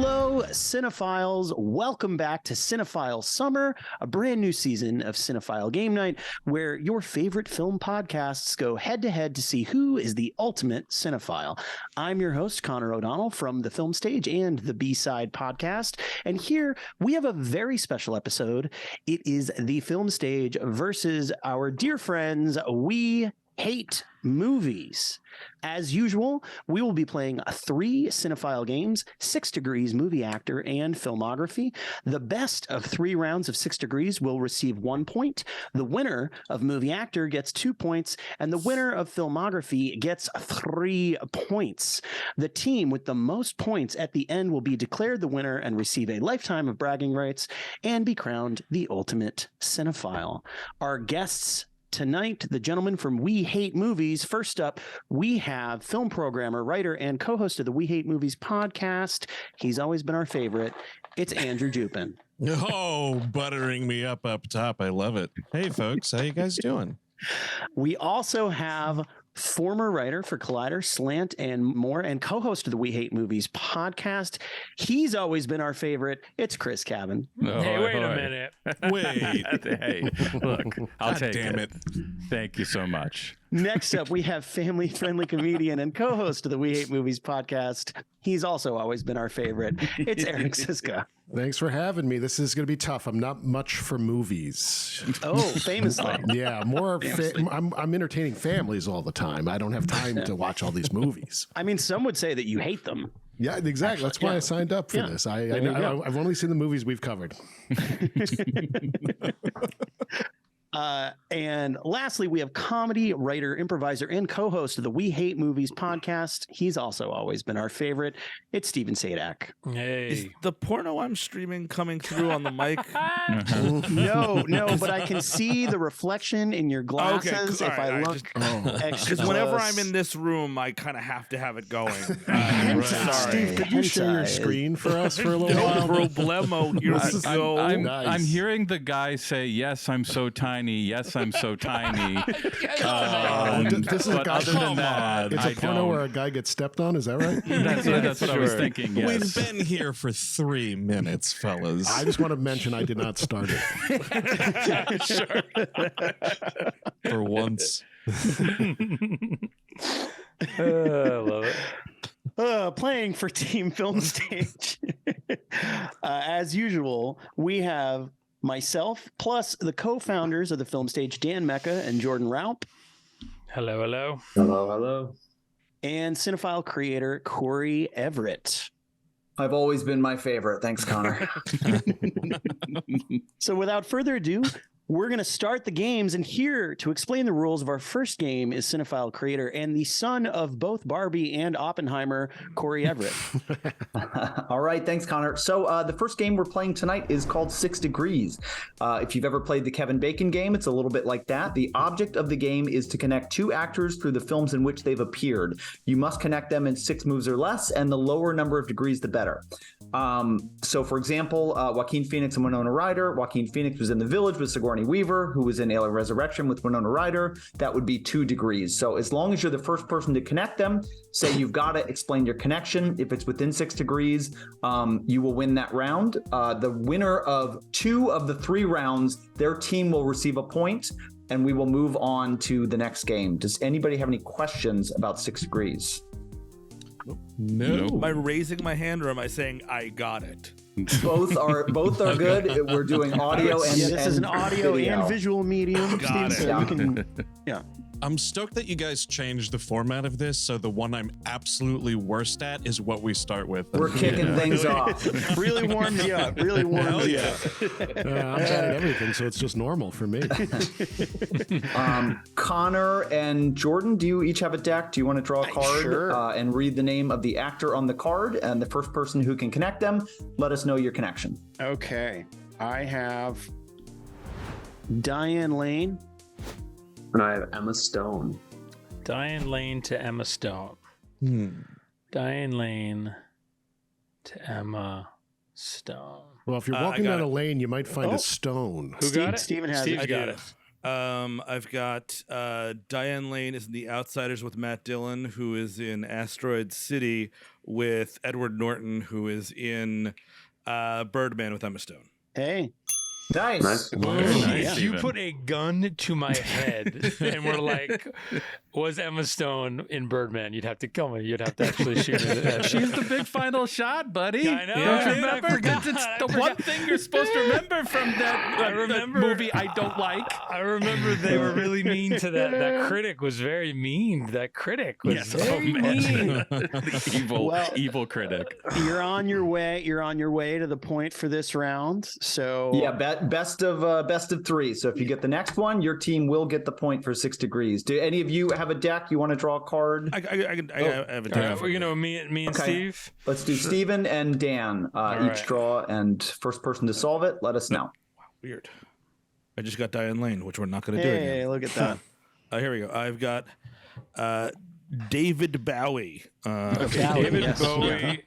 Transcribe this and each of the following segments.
Hello, cinephiles. Welcome back to Cinephile Summer, a brand new season of Cinephile Game Night, where your favorite film podcasts go head-to-head to see who is the ultimate cinephile. I'm your host, Conor O'Donnell, from the Film Stage and the B-Side podcast, and here we have a very special episode. It is the Film Stage versus our dear friends, We Hate Movies. As usual, we will be playing 3 Cinephile games, 6 degrees movie actor and filmography. The best of 3 rounds of 6 degrees will receive 1 point. The winner of movie actor gets 2 points, and the winner of filmography gets 3 points. The team with the most points at the end will be declared the winner and receive a lifetime of bragging rights and be crowned the ultimate cinephile. Our guests tonight, the gentleman from We Hate Movies. First up, we have film programmer, writer, and co-host of the We Hate Movies podcast. He's always been our favorite. It's Andrew Jupin. Oh, buttering me up top. I love it. Hey, folks. How you guys doing? We also have former writer for Collider, Slant, and more, and co-host of the We Hate Movies podcast. He's always been our favorite. It's Chris Cabin. Hey, wait a minute. Wait. Hey, look, I'll take damn it. Thank you so much. Next up, we have family-friendly comedian and co-host of the We Hate Movies podcast. He's also always been our favorite. It's Eric Szyszka. Thanks for having me. This is going to be tough. I'm not much for movies. Oh, famously. Yeah, more. I'm entertaining families all the time. I don't have time to watch all these movies. I mean, some would say that you hate them. Yeah, exactly. That's why I signed up for this. I've only seen the movies we've covered. And lastly, we have comedy writer, improviser, and co-host of the We Hate Movies podcast. He's also always been our favorite. It's Stephen Sajdak. Hey. Is the porno I'm streaming coming through on the mic? No, but I can see the reflection in your glasses if I look extra because whenever I'm in this room, I kind of have to have it going. Sorry. Steve, could you share your screen for us for a little while? No problemo. Here we go. I'm hearing the guy say, "Yes, I'm so tiny. Yes, I'm so tiny." This is but other than that, it's a porno where a guy gets stepped on. Is that right? That's what I was thinking. Yes. We've been here for 3 minutes, fellas. I just want to mention I did not start it. For once. I love it. Playing for Team Film Stage. As usual, we have myself, plus the co-founders of the Film Stage, Dan Mecca and Jordan Raup. Hello. And Cinephile creator, Cory Everett. I've always been my favorite. Thanks, Connor. So without further ado, we're going to start the games, and here to explain the rules of our first game is Cinephile creator and the son of both Barbie and Oppenheimer, Cory Everett. All right. Thanks, Connor. So the first game we're playing tonight is called 6 Degrees. If you've ever played the Kevin Bacon game, it's a little bit like that. The object of the game is to connect 2 actors through the films in which they've appeared. You must connect them in 6 moves or less, and the lower number of degrees, the better. So, for example, Joaquin Phoenix and Winona Ryder. Joaquin Phoenix was in The Village with Sigourney Weaver, who was in Alien Resurrection with Winona Ryder. That would be 2 degrees. So as long as you're the first person to connect them, say you've got to explain your connection. If it's within 6 degrees, you will win that round. The winner of 2 of the 3 rounds, their team will receive a point, and we will move on to the next game. Does anybody have any questions about 6 degrees? No. Am I raising my hand or am I saying I got it? Both are good. We're doing audio and this is an audio video. and visual medium. Got Steve, it. so you can, I'm stoked that you guys changed the format of this, so the one I'm absolutely worst at is what we start with. We're kicking things off. really warms you up. Really warms you up. I'm bad at everything, so it's just normal for me. Connor and Jordan, do you each have a deck? Do you want to draw a card Sure. And read the name of the actor on the card? And the first person who can connect them, let us know your connection. Okay. I have Diane Lane. And I have Emma Stone. Diane Lane to Emma Stone. Diane Lane to Emma Stone. Well, if you're walking down a lane, you might find a stone. Who got it? Stephen has Steve's it. got it. I've got Diane Lane is in The Outsiders with Matt Dillon, who is in Asteroid City with Edward Norton, who is in Birdman with Emma Stone. Hey. Nice. Nice, You Steven. put a gun to my head and we're like, was Emma Stone in Birdman? You'd have to kill me. You'd have to actually shoot me. She's the big final shot, buddy. I know. Don't Yeah, you I remember? forgot. It's I the forgot. one thing you're supposed to remember from that I remember- movie I don't like. I remember they were really mean to that. That critic was very mean. That critic was very mean. The evil critic. You're on your way. You're on your way to the point for this round. So Yeah, best of 3. So if you get the next one, your team will get the point for 6 degrees. Do any of you have a deck? You want to draw a card? I have a All right, we're gonna me and Okay. Steve. Let's do Steven and Dan each right. draw, and first person to solve it, let us know. Weird. I just got Diane Lane, which we're not going to do hey, again. look at that. Here we go. I've got David Bowie. David yes. Bowie.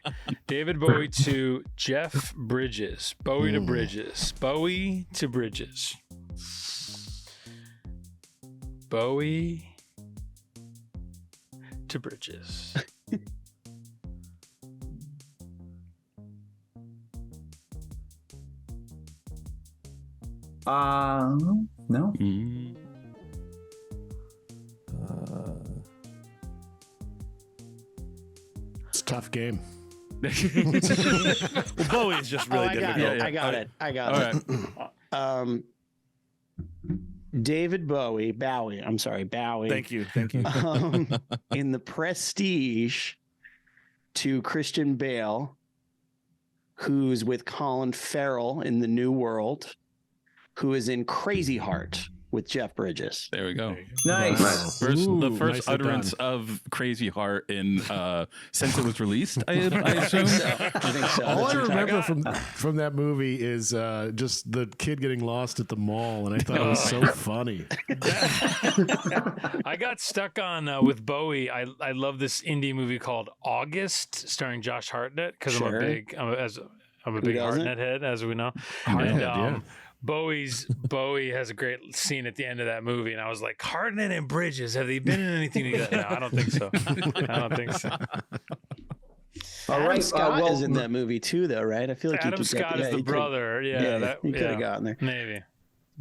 David Bowie to Jeff Bridges. Bowie to Bridges. Bowie to Bridges. Bowie to Bridges. No. It's a tough game. Well, Bowie is just really I got difficult. it. I got it. I got it. David Bowie. I'm sorry, Bowie. Thank you. In The Prestige to Christian Bale, who's with Colin Farrell in The New World, who is in Crazy Heart with Jeff Bridges. There we go. Nice. The Ooh, first nicely utterance done. of Crazy Heart in since it was released, I assume. I think so. All That's I what you're remember talking from that movie is just the kid getting lost at the mall, and I thought it was so funny. I got stuck on with Bowie. I love this indie movie called August, starring Josh Hartnett, because Sure. I'm a big doesn't? Hartnett head, as we know. Hartnett, And Bowie has a great scene at the end of that movie, and I was like, Hartnett and Bridges, have they been in anything together? No, I don't think so. I don't think so. All Adam right. Scott well, is in that movie too, though, right? I feel like Adam you could get- Scott yeah, is the you could- brother. Yeah, you could have gotten there. Maybe.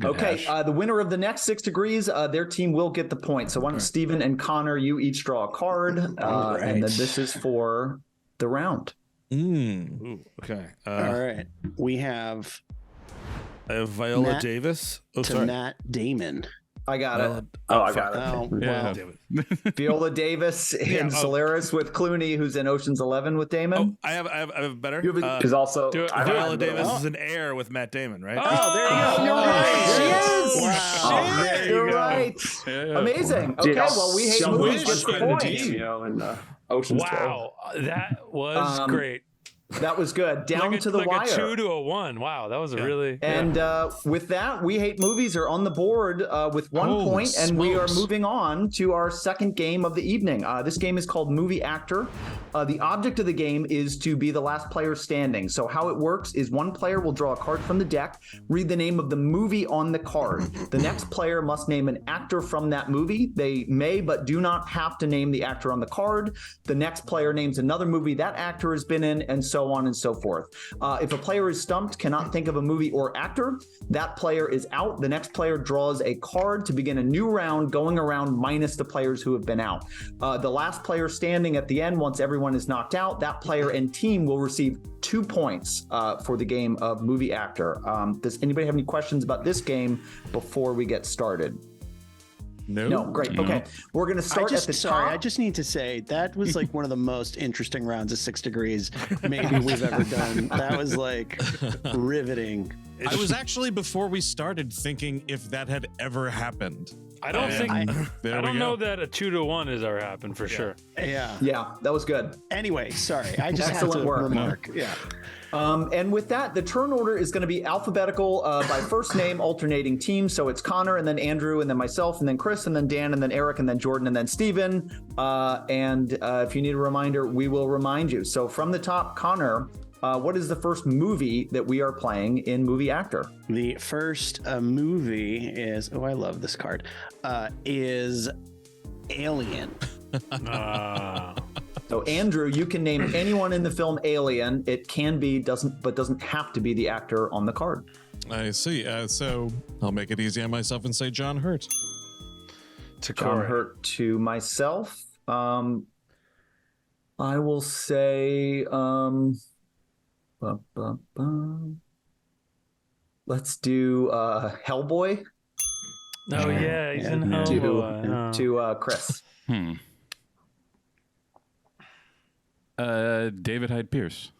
Okay, the winner of the next 6 degrees, their team will get the point. So why don't Steven and Connor, you each draw a card, All right. and then this is for the round. Ooh, okay. All right. We have I have Viola Matt Davis. Oh, to sorry. Matt Damon. I got it. I got it. Oh, Yeah. well, Damn it. Viola Davis in oh. Solaris with Clooney, who's in Ocean's 11 with Damon. Oh, I have better. You have a- Because also, Do it. I Viola have Davis Oh. is an heir with Matt Damon, right? Oh, there you go. You're right. She is. Wow. There you You're go. right. Yeah. Amazing. Okay, well, we hate Some movies. wish Gets the in the point. team, you know, in Ocean's 12. Wow, that was great. That was good. Down Like to the wire. a 2 to a 1. Wow, that was a really. And with that, We Hate Movies are on the board with 1 Holy point, and we are smokes. moving on to our second game of the evening. This game is called Movie Actor. The object of the game is to be the last player standing. So how it works is one player will draw a card from the deck, read the name of the movie on the card. The next player must name an actor from that movie. They may but do not have to name the actor on the card. The next player names another movie that actor has been in, and so on and so forth. If a player is stumped, cannot think of a movie or actor, that player is out. The next player draws a card to begin a new round, going around minus the players who have been out. The last player standing at the end, once everyone is knocked out, that player and team will receive 2 points for the game of Movie Actor. Does anybody have any questions about this game before we get started? No, great. Okay, we're going to start at the top. I just need to say that was like one of the most interesting rounds of 6 degrees maybe we've ever done. That was like riveting. I was actually, before we started, thinking if that had ever happened. I don't think. I There we don't go. know that a 2 to 1 has ever happened for sure. Yeah. Yeah, that was good. Anyway, sorry. I just Excellent had to work. remark. Yeah. And with that, the turn order is going to be alphabetical by first name, alternating teams. So it's Connor, and then Andrew, and then myself, and then Chris, and then Dan, and then Eric, and then Jordan, and then Steven. And if you need a reminder, we will remind you. So from the top, Connor, what is the first movie that we are playing in movie actor? The first movie is, I love this card, is Alien. So Andrew, you can name anyone in the film Alien. It can be, doesn't have to be the actor on the card. I see. So I'll make it easy on myself and say John Hurt. John Hurt to myself. I will say, let's do Hellboy. Oh yeah, he's in Hellboy. To Chris. David Hyde Pierce.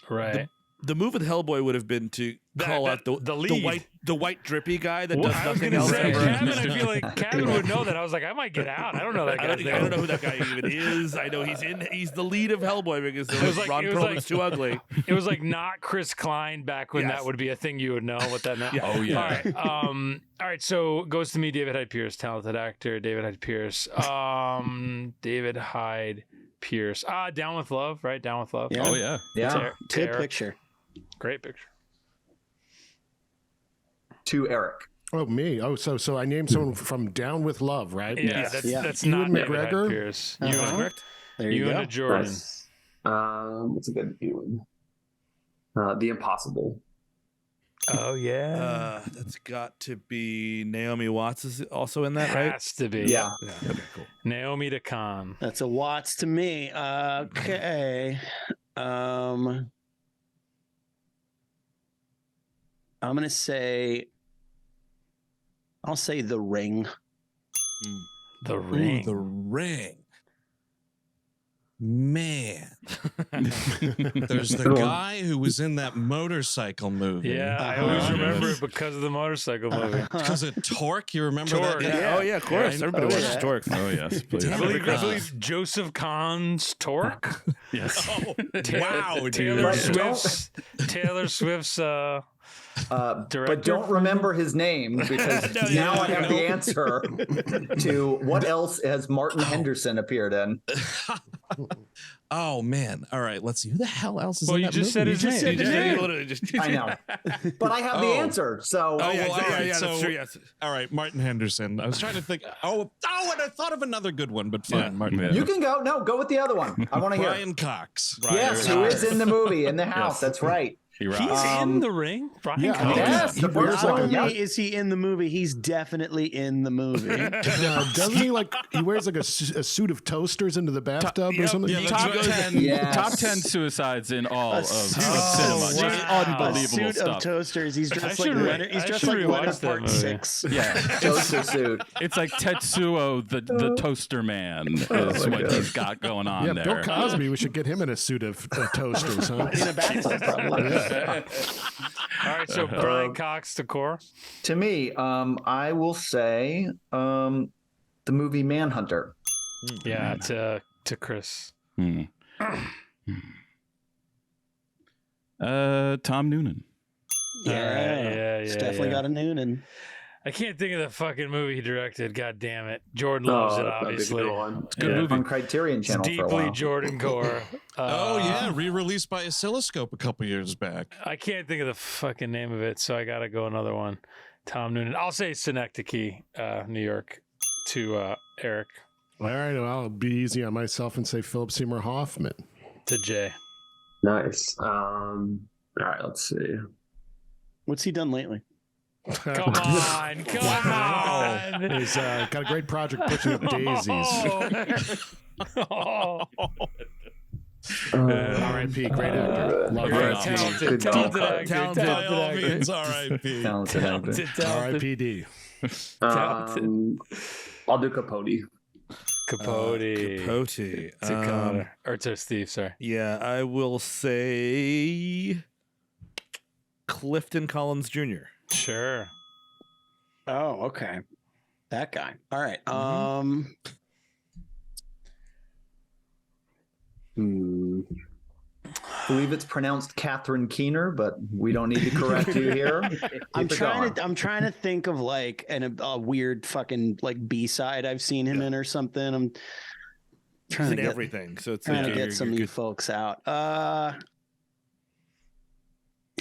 Right. The move with Hellboy would have been to call out the lead. the white drippy guy that does I was nothing gonna else say, ever. Kevin, I feel like Kevin would know that. I was like, I might get out. I don't know that guy. I don't know who that guy even is. I know he's the lead of Hellboy because Ron it was Perlman's too ugly. It was like not Chris Klein back when Yes. that would be a thing you would know what that meant. Yeah. Oh yeah. All right. All right. So it goes to me, David Hyde Pierce, talented actor, David Hyde Pierce. David Hyde Pierce. Down with Love, right? Down with Love. Yeah. Oh yeah. Yeah. Good picture. Great picture. To Eric. Oh, me. Oh, so I named someone from Down with Love, right? Yeah, that's not Ewan David McGregor? Hyde Pierce. Uh-huh. There you Ewan go. to Jordan. Nice. What's a good viewing? The Impossible. Oh yeah. That's got to be Naomi Watts is also in that, right? Has to be. Yeah. Okay, cool. Naomi to Khan. That's a Watts to me. Okay. I'm gonna say. I'll say The Ring. The Ring. The Ring. Man. There's the guy who was in that motorcycle movie. Yeah, I always remember it because of the motorcycle movie. Because of Torque, you remember Torque, that? yeah. Oh yeah, of course. Right? Everybody watches yeah. Torque. Oh yes, please. I believe Joseph Kahn's Torque. Yes. Oh, wow, dude. But Taylor Swift's But director. don't remember his name because No, now yeah, I have the answer to what else has Martin Henderson appeared in. Oh man! All right, let's see. Who the hell else is Well, in you that just movie? said his name. You Yeah. literally just- I know, but I have the Oh. answer. So Oh, well, all right, yeah, so- that's true. Yes. All right, Martin Henderson. I was trying to think. And I thought of another good one, but fine, Yeah. Martin. Yeah. you can go. No, go with the other one. I want to hear. Brian Cox. Yes, who is in the movie in the house? Yes. That's right. He rocks. He's in the ring. Brian Yeah, I think Cox. Yes, the wears first Not one. only Yeah. is he in the movie, he's definitely in the movie. Doesn't he he wears like a suit of toasters into the bathtub or something? Yeah, He top goes- 10. Yes. Top 10 suicides in all of suit- cinema. Oh, Just wow. unbelievable A suit stuff. of toasters. He's dressed I like should re- Leonard. He's I dressed should like rewatch Leonard that Part movie. 6. Yeah. Toaster suit. It's like Tetsuo, the toaster man, is what he's got going on Yeah, there. Bill Cosby. We should get him in a suit of toasters, huh? In a bathtub, probably. All right, so Brian Cox to core. To me, I will say the movie Manhunter. Yeah, to Chris. Hmm. Tom Noonan. Yeah, yeah, It's yeah, definitely yeah. got a Noonan. I can't think of the fucking movie he directed. God damn it. Jordan loves it, that'd be a obviously. good one. Good Yeah. movie. On Criterion It's Channel for a deeply while. Jordan core. Oh yeah, re-released by Oscilloscope a couple years back. I can't think of the fucking name of it, so I gotta go another one. Tom Noonan. I'll say Synecdoche, New York, to Eric, All right, well, I'll be easy on myself and say Philip Seymour Hoffman. to Jay. Nice. All right, let's see. What's he done lately? Come on, come on. He's got a great project pushing up daisies. Oh. R.I.P. Great actor. Love You're a R.I.P. talented, Good talented job. actor. Talented. By all Talented means, actor. R.I.P. Talented actor. Talented. R.I.P.D. I'll do Capote. Capote. Capote. To Connor. Or to Steve, sorry. Yeah, I will say Clifton Collins Jr. Sure. Oh, okay. That guy. All right. I believe it's pronounced Catherine Keener, but we don't need to correct you here. I'm Keep it going. trying to think of like a weird fucking like B-side I've seen him in or something. I'm He's trying in to get everything, so it's trying to like get some of you folks out.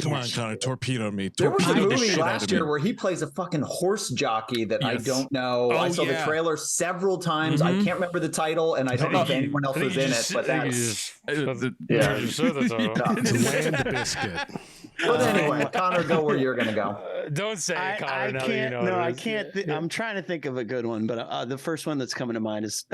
Come on, Connor, torpedo me. There was a Torpedo the movie shit out last of year me. where he plays a fucking horse jockey that I Yes. don't know. Oh, I saw the yeah. trailer several times. I can't remember the title, and I don't know if anyone else was in it. But that's Yeah, you said the title. Land biscuit. But anyway, Connor, go where you're gonna go. Don't say it, Connor. I now that can't. you know No, what it I is. can't. I'm trying to think of a good one, but the first one that's coming to mind is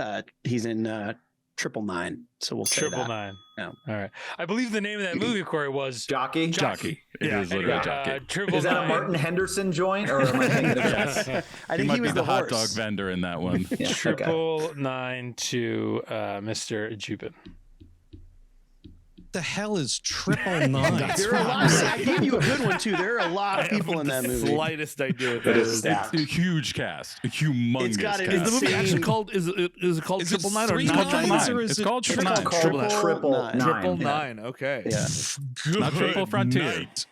he's in 999. So we'll say Triple that. nine. Yeah. All right. I believe the name of that movie, Corey, was Jockey. Jockey. It is literally anyway, Jockey. Triple Is that a nine. Martin Henderson joint, or am I thinking of Yes. I He think might he be was the hot horse. dog vendor in that one. Yeah, okay. 999 to Mr. Jupin. The hell is 999? There are a lot. I gave you a good one too. There are a lot of people in that movie. Slightest idea what It that is is. stacked. It's a huge cast, a humongous It's got an cast. Is the movie Insane. actually called? Is it called Is it Triple Nine or three Nine nines Nine? or is It's it called Triple triple Nine. Called Triple Nine. Nine. Triple Yeah. Nine. Okay. Yeah. Not Triple Frontier. night.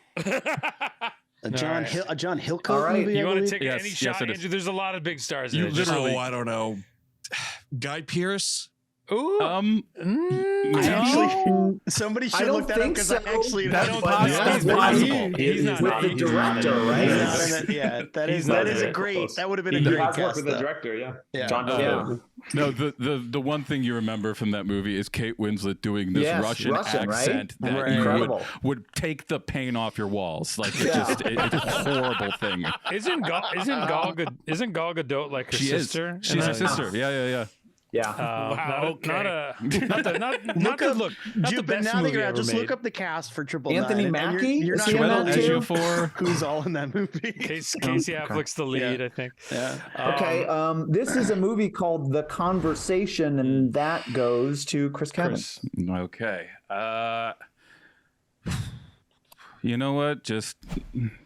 A John right. a John Hillcoat All right. movie. You I want to believe? take Yes, any yes, shot, it is. Andrew? There's a lot of big stars in You it. Just literally, really- I don't know. Guy Pearce? Ooh. I actually, somebody I should don't look that up think because so. I actually That don't don't know. possible. Yeah, He's but possible. he- He's not. With the he's not director, in it. right? He's not in it. Yeah, that He's is not that in is a it. great. That would have been He a great has worked cast. with the though. director, yeah. Yeah. John Yeah. Hillcoat. No, the one thing you remember from that movie is Kate Winslet doing this Yes, Russian Russian, right? accent that Right. you Incredible. would take the paint off your walls. Like it's Yeah. just it's a horrible thing. Isn't Gal Gadot like her She is. sister? She's her And, sister. Yeah. Yeah. Not the Look up not the Jupin, best now that movie you're out, ever just made. look up the cast for Triple Anthony Nine. and Mackie? You're Is not he in going that to too? SU4. who's all in that movie. Casey Affleck's the lead, I think. Yeah. Okay. This is a movie called The Conversation, and that goes to Chris Kevin. Chris. Okay. You know what? Just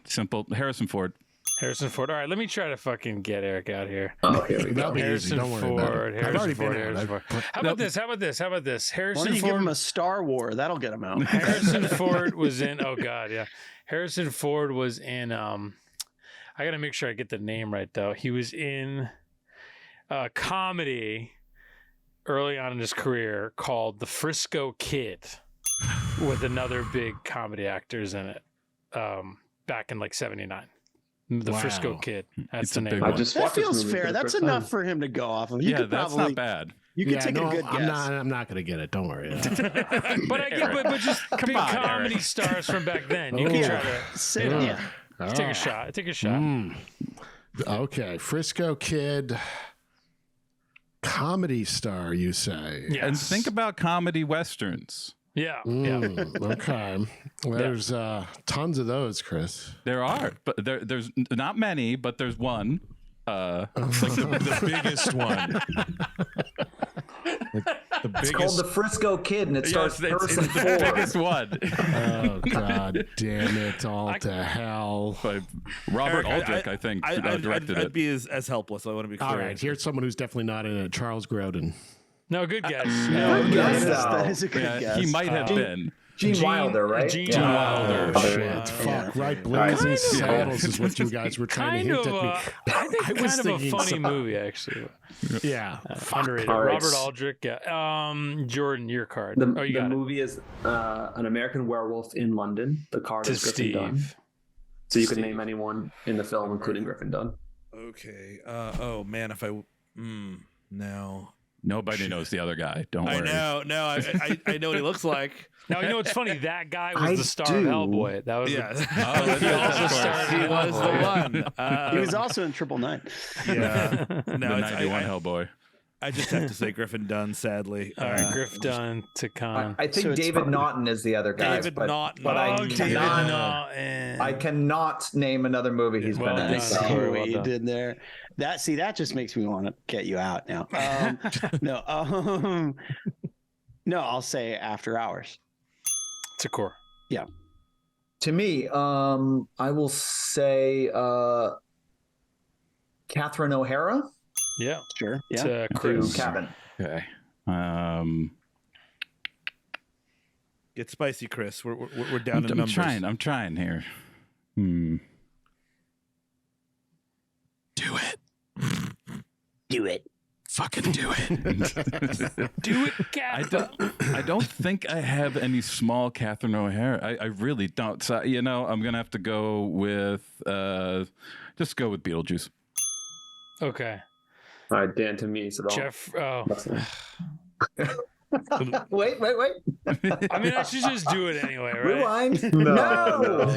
simple. Harrison Ford. Harrison Ford. All right, let me try to fucking get Eric out here. Oh, here we go. That'll be easy. Harrison Don't worry about Ford. it. I've already been Harrison out. Ford. I've- How about this? How about this? Why Harrison don't you give Ford. him a Star War? That'll get him out. Harrison Ford was in. Oh God, yeah. Harrison Ford was in. I got to make sure I get the name right though. He was in a comedy early on in his career called The Frisco Kid, with another big comedy actors in it. Back in like '79. The Wow. Frisco Kid. That's It's the a name. big of I it. just That watched this feels movie for fair. the That's first enough time. for him to go off of. You Yeah, could that's probably, not bad. You could take a good I'm guess. I'm not going to get it. Don't worry. But I get, but just big on, comedy Eric. stars from back then. You can Yeah. try to Sit- yeah. take a shot. Take a shot. Okay, Frisco Kid, comedy star, you say? Yes. And think about comedy westerns. Yeah. Yeah. Okay, there's tons of those, Chris. There are, but there's not many, but there's one. It's like the biggest one. The It's called biggest. The Frisco Kid, and it stars Yes, Harrison it's the Ford. biggest one. Oh God damn it! All to hell! By Robert Eric, Aldrich, I think, directed I'd it. be as helpless. I want to be clear. All right, here's someone who's definitely not in it. Charles Grodin. No, good guess. Good guess, That though. is a good Yeah, guess. he might have been. Gene Wilder, right? Gene Yeah. Wilder. Oh, shit! Fuck! Right, Blazing Saddles is what you guys were trying Kind to of. hint at me. I think I was kind of a thinking funny so. movie, actually. Yeah. Underrated. All right. Robert Aldrich. Yeah. Jordan, your card. The, oh, you the got it. movie is an American werewolf in London. The card To is Griffin Dunn. Steve. So you can name anyone in the film, including Griffin Dunn. Okay. Oh man, if I no. Nobody knows the other guy. Don't worry. I know. No, I know what he looks like. Now, you know what's funny? That guy was I the star do. of Hellboy. That was Yeah. Oh, he also of course. starred He in was the Hellboy. one. He was also in 999. Yeah. The No, it's, 91 Hellboy. I just have to say Griffin Dunn. Sadly. All right, Griff Dunn to Con. I think So it's David Naughton is the other guy. David but, Naughton. But I Oh, David cannot. Naughton. I cannot name another movie he's Well been done. in. I So. see Well what you done. did there. That just makes me want to get you out now. No, I'll say After Hours. It's a core. To me, I will say Catherine O'Hara Yeah. Sure. Yeah. To to Chris. Cabin. Okay. Get spicy, Chris. We're down in I'm numbers. I'm trying here. Do it. Do it. Fucking do it. Do it, Catherine. I don't think I have any small Catherine O'Hara. I really don't. So, I'm gonna have to go with just go with Beetlejuice. Okay. All right, Dan to me. So Jeff. Oh. Wait. I mean, I should just do it anyway, right? Rewind. No.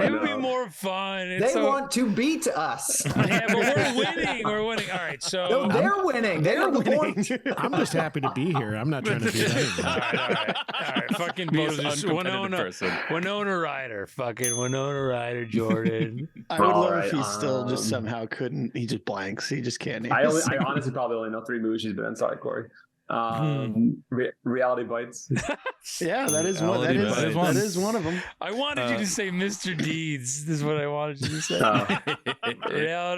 It would be more fun. They want to beat us. Yeah, but we're winning. We're winning. All right, so No, they're winning. They're winning. I'm just happy to be here. I'm not trying to beat anyone. All right. Fucking Most Beetlejuice. uncompetitive person. Winona Ryder. Fucking Winona Ryder, Jordan. I would All love right, if he still just somehow couldn't. He just blanks. He just can't name. I honestly probably only know 3 movies she's been in. Sorry, Corey. Reality Bites. Yeah, that is one. That is one of them. I wanted you to say Mr. Deeds. This is what I wanted you to say.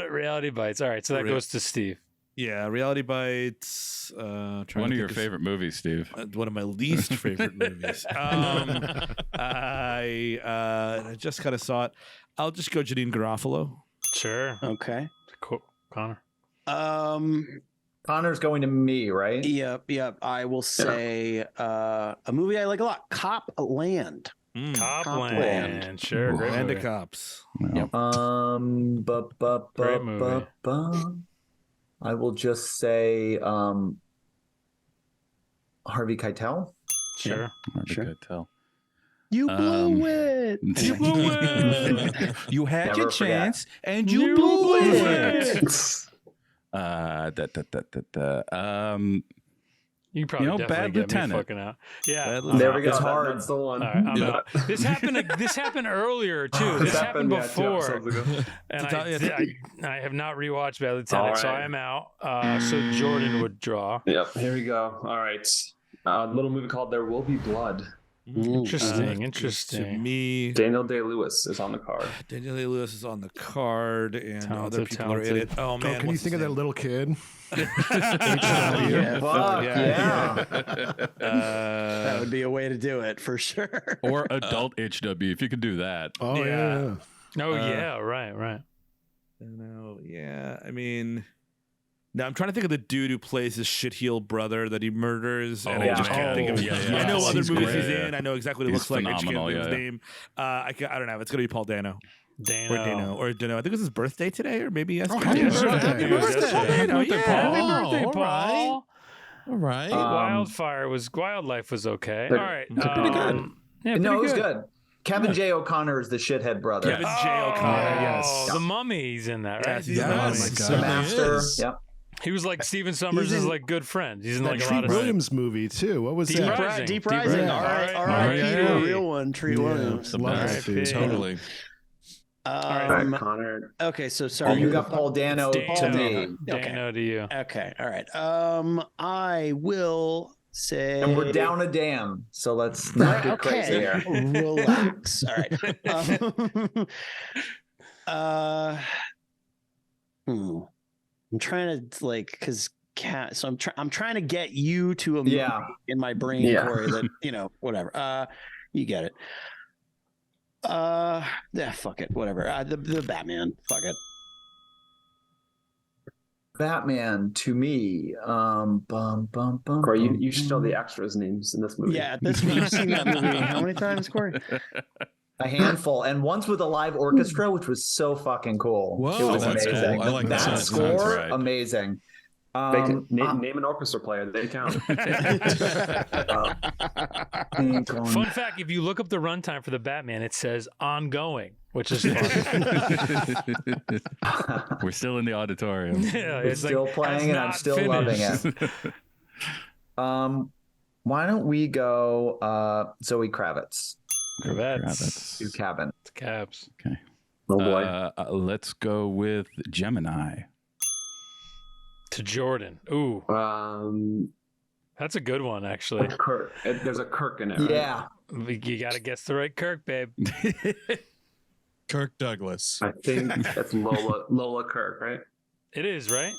Reality Bites. All right, so that goes to Steve. Yeah, Reality Bites. One of your favorite movies, Steve. One of my least favorite movies. I just kind of saw it. I'll just go Janine Garofalo. Sure. Okay. Connor. Connor's going to me, right? Yep. I will say a movie I like a lot, Copland. Copland. Sure. Great Land movie. of Cops. Yep. Great movie. I will just say Harvey Keitel. Sure. Sure. Tell. You blew it. You blew it. You had Never your forget. chance, and you blew it. You probably definitely Bad get Lieutenant. Me fucking out. Yeah. There we go. It's hard. That's the one. All right, I'm out. This happened earlier too. This happened before, and I have not rewatched Bad Lieutenant, All so right. I'm out. So Jordan would draw. Yep. Here we go. All right. Little movie called There Will Be Blood. Interesting. To me, Daniel Day-Lewis is on the card. Daniel Day-Lewis is on the card, and other Talented, people are in it. Oh man, Can you think of that little kid? Yeah, Fuck, yeah. that would be a way to do it for sure. Or adult HW, if you could do that. Oh yeah. Oh yeah, right. No, yeah. I mean, now I'm trying to think of the dude who plays his shitheel brother that he murders, and I just can't think of. Yeah. I know other He's movies great. he's in. I know exactly what he He's looks like. I just can't phenomenal, think of his name. I don't know. It's gonna be Paul Dano. Or Dano. I think it was his birthday today, or maybe yesterday. Happy birthday. Happy birthday, Paul. All right. Wildlife was okay. All right. Pretty good. Yeah, No, it was pretty good. Kevin J. O'Connor is the shithead brother. Kevin J. O'Connor. yes. The Mummy's in that, right? Yes, he's the Mummy. Yes. The Master. is. Yep. He was like Stephen Summers' He's in like good friend. He's in That like a Treat lot of Williams movie too. What was Deep that? Rising. Deep Deep Rising. Rising. R.I.P. to a real one, Treat Williams. Love that R.I.P. dude. Totally. All right, Connor. Okay, so sorry. You got Paul Dano to me. Dano to you. Okay, all right. I will say, And we're down a dam, so let's not get crazy here. Relax. All right. I'm trying to because so I'm trying to get you to a movie in my brain, Corey. That whatever. You get it. Yeah, fuck it. Whatever. The Batman. Fuck it. Batman to me. Corey, you should know the extras' names in this movie. Yeah, at this point, you've seen that movie how many times, Corey? A handful, and once with a live orchestra, which was so fucking cool. Whoa, it was that's amazing. cool. I like that that. score, Sounds right. amazing. They can name an orchestra player. They count. Fun fact: if you look up the runtime for the Batman, it says ongoing, which is fun. We're still in the auditorium. Yeah, It's still like, playing, and I'm not still finished. loving it. Why don't we go Zoe Kravitz? Kravitz. To Cabin. It's Cabs. Okay. Oh boy. Let's go with Gemini. To Jordan. Ooh, that's a good one, actually. Kirk. There's a Kirk in it. Right? Yeah. You got to guess the right Kirk, babe. Kirk Douglas. I think that's Lola Kirk, right? It is, right?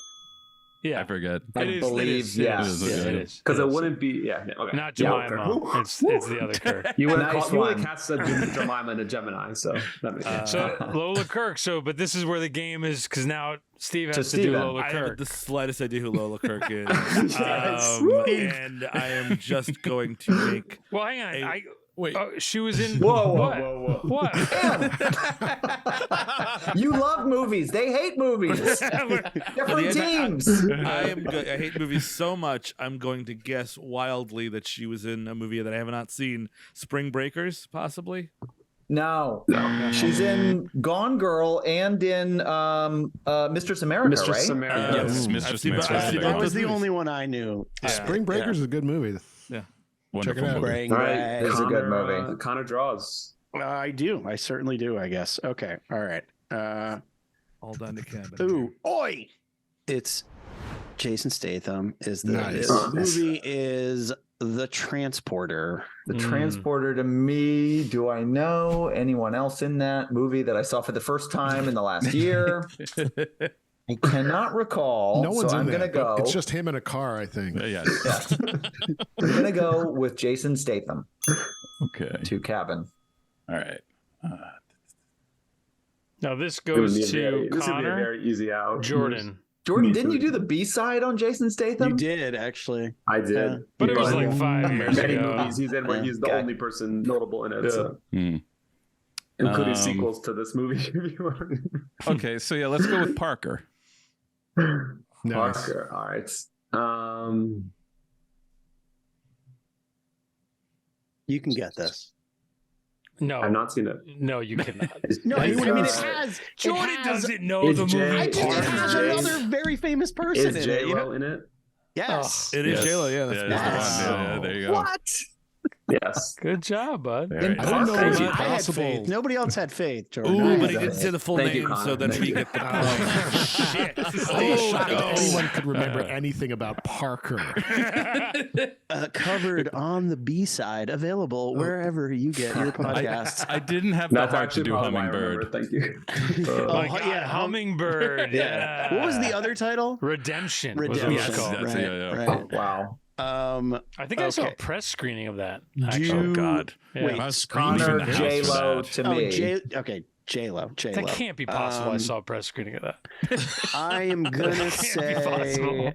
Yeah, I forget. I believe, yes. It is. Because it wouldn't be. Yeah. Okay. Not Jemima. It's the other Kirk. You would Nice have one. cast Jemima and a Gemini, so that makes sense. So Lola Kirk. But this is where the game is because now Steve has to do Steven. Lola I haven't Kirk. the slightest idea who Lola Kirk is. And I am just going to make. Well, hang on. Wait. She was in. Whoa. What? You love movies. They hate movies. Different teams. I hate movies so much. I'm going to guess wildly that she was in a movie that I have not seen. Spring Breakers, possibly. No. She's in Gone Girl and in Mistress America, Mistress right? America. Yes, Mistress America. That was the only one I knew. Spring Breakers is a good movie. Wonderful Check it out. movie. Spring All right, Break. It's a good movie. Connor draws. I do. I certainly do, I guess. Okay. All right. All done to cabin. Ooh. Oi! It's Jason Statham is the Nice. this movie is The Transporter. The Transporter to me. Do I know anyone else in that movie that I saw for the first time in the last year? I cannot recall. No one's so in I'm gonna that, go. but it's just him in a car, I think. Yeah. I'm gonna go with Jason Statham Okay. to Cabin. All right. Now this This would be goes a to very- this would be a Connor very easy out. Jordan. Jordan, didn't you do the B side on Jason Statham? You did actually. I did. Yeah. But it was like 5 years many ago. movies he's in where he's the Okay. only person notable in it, so, Hmm. including Um, sequels to this movie. If you want. Okay, so yeah, let's go with Parker. Nice. Parker. All right. You can get this. No, I've not seen it. no, you cannot. No, I Is, mean it uh, has. Jordan it has, doesn't know is the Jay- movie. I think it Is has Jay- another very famous person Is in J it. You know? Lo in it? Yes. It is Yes. J-Lo, yeah. That's Yeah, Yes. the one. Yeah, there you go. What? Yes. Good job, bud. Very In nice. I didn't know it was Parker. I had possible. faith. Nobody else had faith, Jordan. Ooh, I but had he didn't faith. say the full Thank you, name, Connor. so then we get the point. Shit. I'm shocked no. anyone could remember anything about Parker. Covered on the B side, available wherever you get your podcasts. I didn't have the That's heart to actually do probably why I Hummingbird. remember. Thank you. Oh my Oh, God, yeah, Hummingbird. Yeah. What was the other title? Redemption. Was Redemption. what it was called. That's- right, yeah. right. Wow. I think I saw a Okay. press screening of that. Do Actually. you- Oh God. Yeah. Wait, Us Connor screaming in the house J for Lo that. to Oh, me. okay, J-Lo. That can't be possible. I saw a press screening of that. I am gonna Can't be say. possible.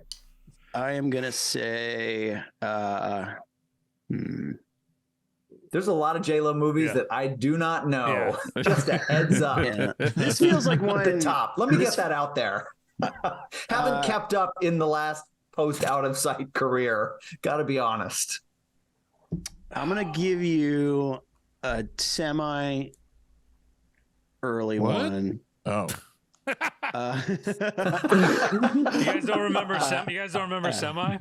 I am gonna say. There's a lot of J Lo movies Yeah. that I do not know. Yeah. Just a heads up. Yeah. This feels like At one. the top. Let me get that out there. Haven't kept up in the last post out of sight career. Got to be honest. I'm gonna give you a semi early What? one. Oh. You guys don't remember Semi? You guys don't remember Semi?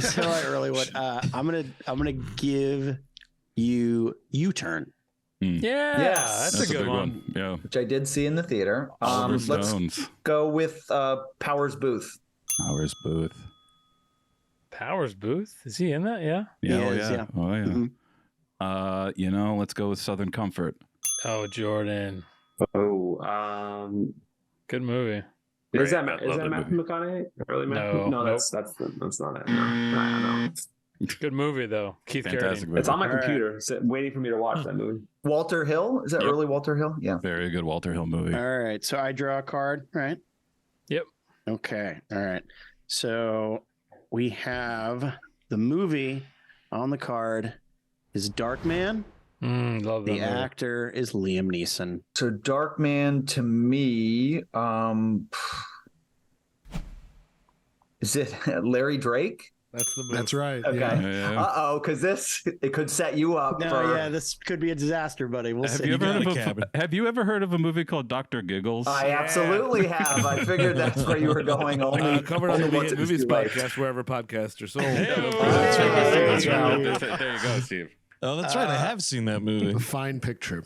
Semi early one. I'm gonna give you U-turn. Yeah, Yes. that's a good big one. Yeah. Which I did see in the theater. Oliver Let's Stones. go with Powers Booth. Powers Booth. Powers Booth? Is he in that? Yeah. Yeah. He Oh is, yeah. yeah. Oh yeah. Mhm. Let's go with Southern Comfort. Oh, Jordan. Oh, Good movie. is that Love that Matthew McConaughey? Early Matthew? No, that's not it. No, I know. Good movie though. Keith Fantastic Carradine. movie. It's on my All right. computer, waiting for me to watch that movie. Walter Hill? Is that Yep. early Walter Hill? Yeah. Very good Walter Hill movie. All right, so I draw a card, right? Yep. Okay. All right. So we have the movie on the card is Darkman. Love that The movie. actor is Liam Neeson. So Darkman to me, is it Larry Drake? That's the move. That's right. Okay. Yeah. Yeah. Uh-oh, because it could set you up No, for... yeah, this could be a disaster, buddy. We'll Have see. you ever heard got of a cabin. have you ever heard of a movie called Dr. Giggles? I absolutely have. I figured that's where you were going. Only Covered on the only We once Hate it was Movies too late. podcast, wherever podcasts are sold. That's right. There you go, Steve. Oh, that's right. I have seen that movie. A fine picture.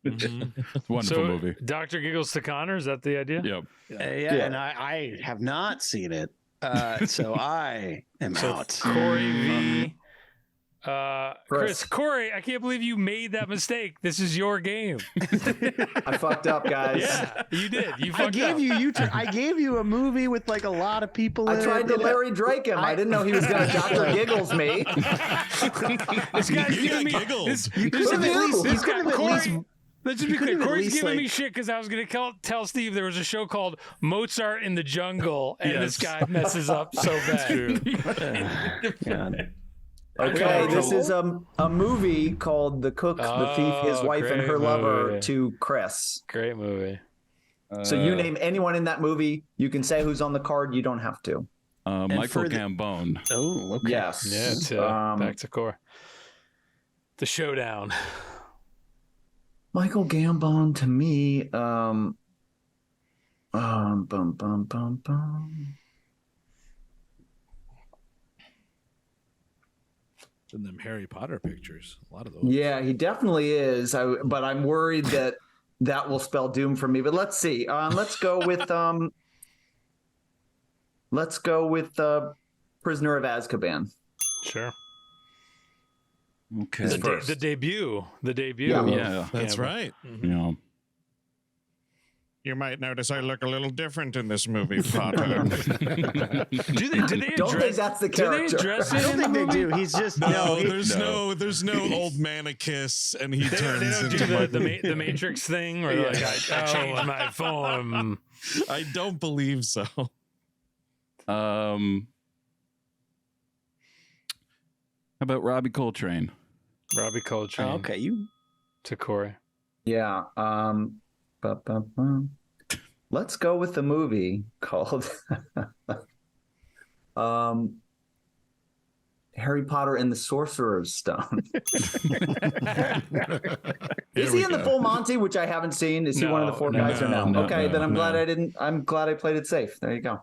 Wonderful So, movie. Dr. Giggles to Connor, is that the idea? Yep. Yeah, and I have not seen it. So I am out. Cory v. Chris, Corey, I can't believe you made that mistake. This is your game. I fucked up, guys. Yeah, you did. You fucked I gave up. I gave you a movie with like a lot of people in I tried to Larry Drake him. I didn't know he was going to Dr. Giggles me. This guy's You giving me got giggled. this. You could have at least. You could have at least. Let's just be you could clear. have at Corey's least, giving me like- shit because I was going to tell Steve there was a show called Mozart in the Jungle, and this guy messes up so bad. God. Okay, this is a movie called The Cook, the Thief, His Wife, and great Her Lover movie. to Chris. Great movie. So you name anyone in that movie. You can say who's on the card. You don't have to. Michael for the- Gambone. Oh, okay. Yes. Yeah, it's back to core. The showdown. Michael Gambon to me. Bum bum bum. In them Harry Potter pictures, a lot of those. Yeah, he definitely is. But I'm worried that will spell doom for me. But let's see. Let's go with Prisoner of Azkaban. Sure. Okay. The debut. The debut. Yeah. Yeah. That's Campbell. right. Yeah. You might notice I look a little different in this movie, Potter. Do they Don't think address? that's the Do they character. address it? I don't in think the they movie? do. He's just There's no old man a kiss, and he They turns don't into do the Matrix thing where they're like, I changed my form. I don't believe so. How about Robbie Coltrane? Robbie Coltrane. Oh, okay, you. To Corey. Yeah. Let's go with the movie called Harry Potter and the Sorcerer's Stone. Is he in the Full Monty, which I haven't seen? Is he one of the four guys or no? no, Okay, no, then I'm glad no. I didn't. I'm glad I played it safe. There you go.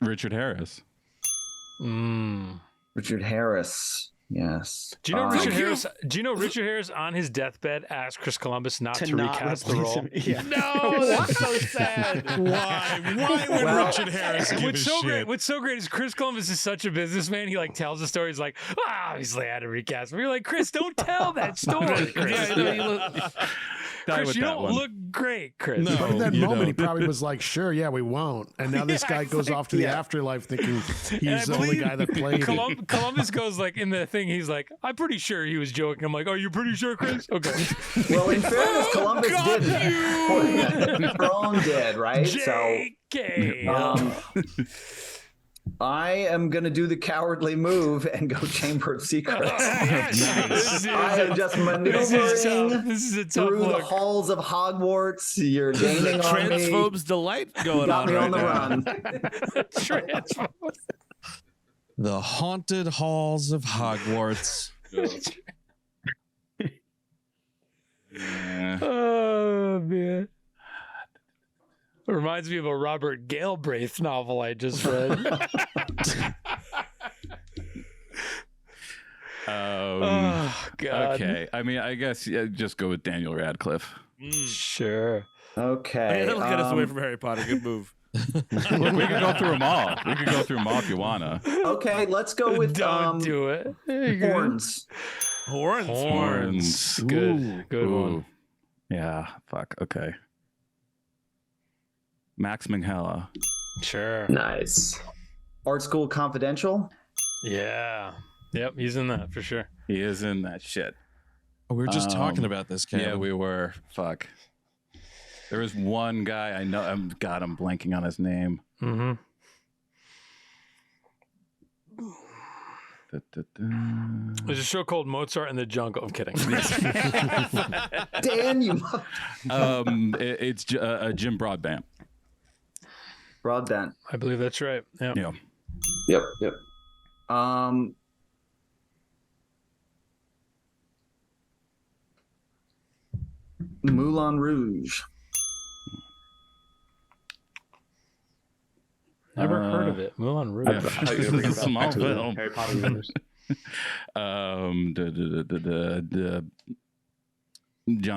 Richard Harris. Richard Harris. Yes. Do you know Richard Harris? Do you know Richard Harris on his deathbed asked Chris Columbus not to recast the replace role? him. Yeah. No, that's so sad. Why? Why would Well, Richard Harris give a shit? What's so great is Chris Columbus is such a businessman. He like tells the story. He's like, obviously I had to recast. We're like, Chris, don't tell that story, Chris. Chris, you don't look great, Chris. No. But in that you moment, don't. he probably was like, "Sure, yeah, we won't." And now this guy goes off to the afterlife thinking he's the only guy that played it. Columbus goes like in the thing. He's like, I'm pretty sure he was joking. I'm like, oh, you're pretty sure, Chris? Okay. Well, in fairness, Columbus didn't. Throne did, right? JK. I am going to do the cowardly move and go Chamber of Secrets. I am just maneuvering This is a tough through the look. halls of Hogwarts. You're gaining on me. Transphobe's delight going Got on me right on the now. run. The haunted halls of Hogwarts. Oh man. It reminds me of a Robert Galbraith novel I just read. Oh God. Okay. I mean, I guess just go with Daniel Radcliffe. Sure. Okay. That'll get us away from Harry Potter. Good move. Look, we could go through them all. We could go through them all if you wanna. Okay, let's go with Don't do it. horns. Horns. Good. Good Ooh. one. Yeah. Fuck. Okay. Max Minghella. Sure. Nice. Art School Confidential. Yeah. Yep, he's in that for sure. He is in that shit. We were just talking about this, Cam. Yeah, we were. Fuck. There was one guy I know. I'm blanking on his name. Mm-hmm. There's a show called Mozart in the Jungle. I'm kidding. Dan, you It's Jim Broadbent. Broadbent. I believe that's right. Yeah. Yeah. Yep. Moulin Rouge. Never heard of it. Moulin Rouge. Small film. Harry Potter universe. John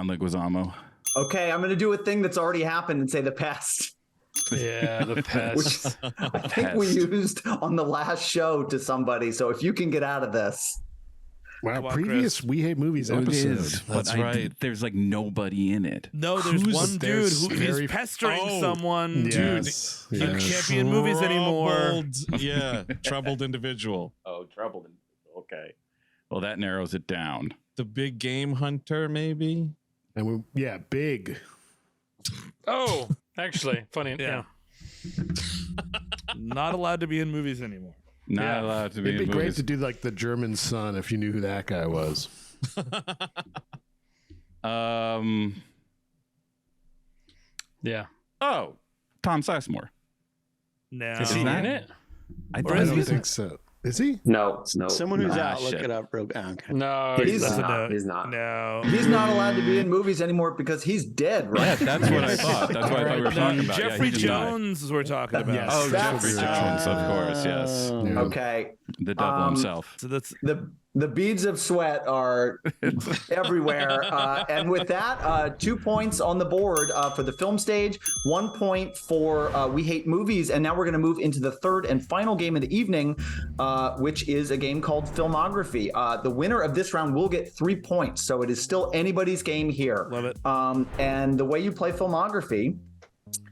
Leguizamo. Okay, I'm going to do a thing that's already happened and say the past. Yeah, the which pest. I think we used on the last show to somebody. So if you can get out of this. Wow, Come on, previous Chris. We Hate Movies It episode. is, That's but right. There's like nobody in it. No, there's Who's one there? dude who Very- is pestering Oh, someone. Yes, You yes. can't be in movies anymore. Troubled- Yeah, troubled individual. Oh, trouble. Okay. Well, that narrows it down. The big game hunter, maybe. And big. Oh, actually, funny. Yeah. Yeah. Not allowed to be in movies anymore. Not Yeah. allowed to be It'd be in great movies. to do like the German Son if you knew who that guy was. Yeah. Oh, Tom Sizemore. No. Is he that- in it? I Or thought I is he don't was. think so. Is he? No. Someone who's Ah, out, look shit. it up. Okay. No, He's That's a not. no. He's not. No. He's not allowed to be in movies anymore because he's dead, Yeah, right? that's what I thought. That's what I thought we were No, talking about. Jeffrey yeah, he just died. Jones is what we're talking about. Yes. Oh, That's- Jeffrey Jones, of course. Yes, Yeah. Okay. the devil himself. So that's The beads of sweat are everywhere. And with that, 2 points on the board for the film stage, 1 point for We Hate Movies. And now we're going to move into the third and final game of the evening, which is a game called Filmography. The winner of this round will get 3 points. So it is still anybody's game here. Love it. And the way you play Filmography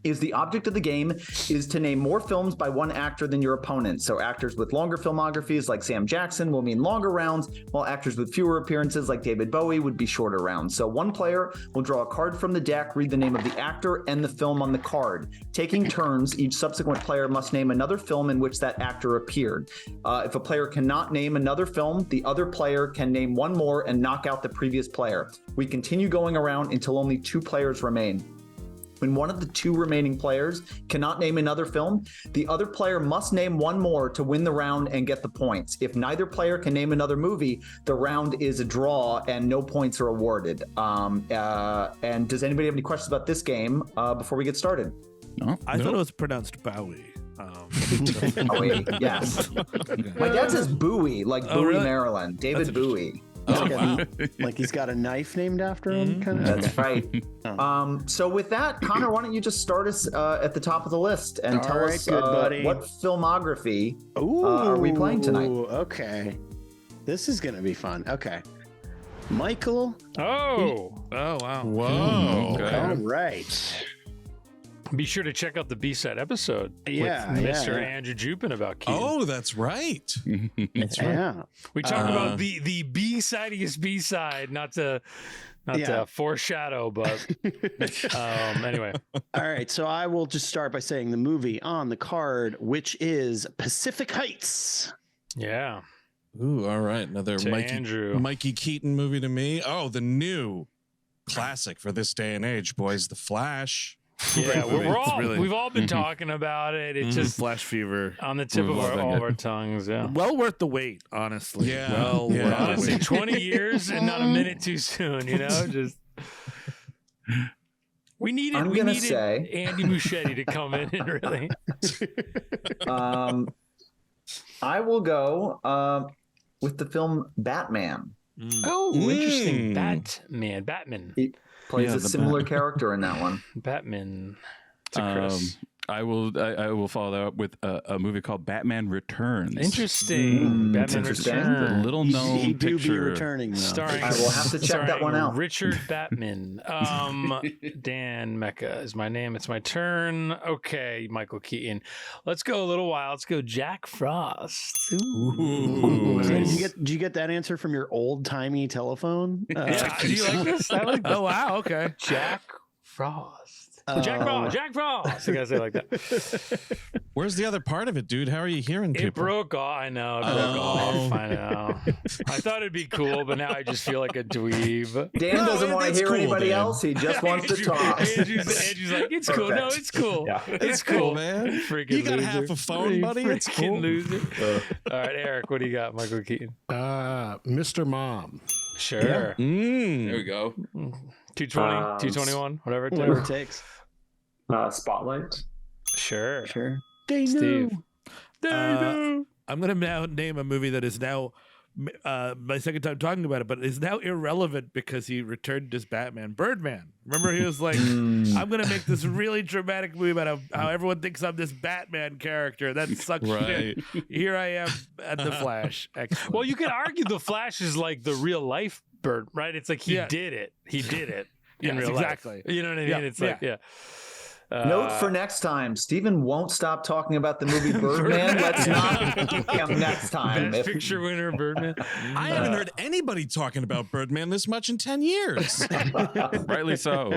is the object of the game is to name more films by one actor than your opponent. So actors with longer filmographies like Sam Jackson will mean longer rounds, while actors with fewer appearances like David Bowie would be shorter rounds. So one player will draw a card from the deck, read the name of the actor and the film on the card. Taking turns, each subsequent player must name another film in which that actor appeared. If a player cannot name another film, the other player can name one more and knock out the previous player. We continue going around until only 2 players remain. When one of the 2 remaining players cannot name another film, the other player must name one more to win the round and get the points. If neither player can name another movie, the round is a draw and no points are awarded. And does anybody have any questions about this game before we get started? No, I thought it was pronounced Bowie. Bowie, yes. My dad says Bowie, like Oh, Bowie, really? Maryland. David Bowie. Like, like he's got a knife named after him, kind of. That's right. So with that, Connor, why don't you just start us at the top of the list and tell right, us good buddy. what filmography Ooh, are we playing tonight? Okay. This is going to be fun. Okay. Michael. Oh, Oh, wow. Whoa. Okay. All right. be sure to check out the B-side episode Yeah, with yeah, Mr. yeah. Andrew Jupin about Keaton. Oh, that's right. Yeah. We talked about the B-sidest B-side, not to foreshadow, but anyway. All right. So I will just start by saying the movie on the card, which is Pacific Heights. Yeah. Ooh, all right. Another To Andrew. Mikey Keaton movie to me. Oh, the new classic for this day and age, boys. The Flash. Yeah, movie. we're It's all, really- we've all been talking about it. It's just Flash Fever. on the tip of all of our tongues. Yeah. Well worth the wait, honestly. Yeah. Well Yeah. worth the Honestly, wait. 20 years and not a minute too soon, you know? Just we needed I'm gonna say- Andy Muschietti to come in and really I will go with the film Batman. Oh, interesting. Mm. Batman. He plays Yeah, a the similar character in that one. Batman. To Chris. I will follow that up with a movie called Batman Returns. Interesting. Batman interesting. A Returns. little He known do be picture. returning, though. Starring, I will have to check that one starring out. Richard Batman. Dan Mecca is my name. It's my turn. Okay, Michael Keaton. Let's go a little while. Let's go Jack Frost. Ooh. So Nice. did you get that answer from your old timey telephone? Yeah, do you like this? I like this. Oh, wow. Okay. Jack Frost. Jack Frost. Jack Frost. I gotta say it like that. Where's the other part of it, dude? How are you hearing It people? broke off. I know. It broke off. I know. I thought it'd be cool, but now I just feel like a dweeb. Dan No, doesn't want to that's hear cool, anybody Dan. else. He just wants to talk. Andrew's like, it's cool. No, Perfect. it's cool. Yeah. It's cool, man. Freaking You got loser. half a phone, buddy. It's Freaking cool. loser. All right, Eric, what do you got, Michael Keaton? Mr. Mom. Sure. Mm. There we go. 220, 221, whatever it takes. Whatever it takes. Spotlight. Sure. Sure. They Steve. knew. I'm going to now name a movie that is now my second time talking about it, but it's now irrelevant because he returned as Batman. Birdman. Remember, he was like, I'm going to make this really dramatic movie about how everyone thinks I'm this Batman character. That sucks shit. Here I am at The Flash. Excellent. Well, you could argue The Flash is like the real life Bird, right? It's like he did it. He did it in real exactly. life. You know what I mean? It's like, Note for next time, Stephen won't stop talking about the movie Birdman. Let's not do him next time. Best picture winner, Birdman. I haven't heard anybody talking about Birdman this much in 10 years. Rightly so.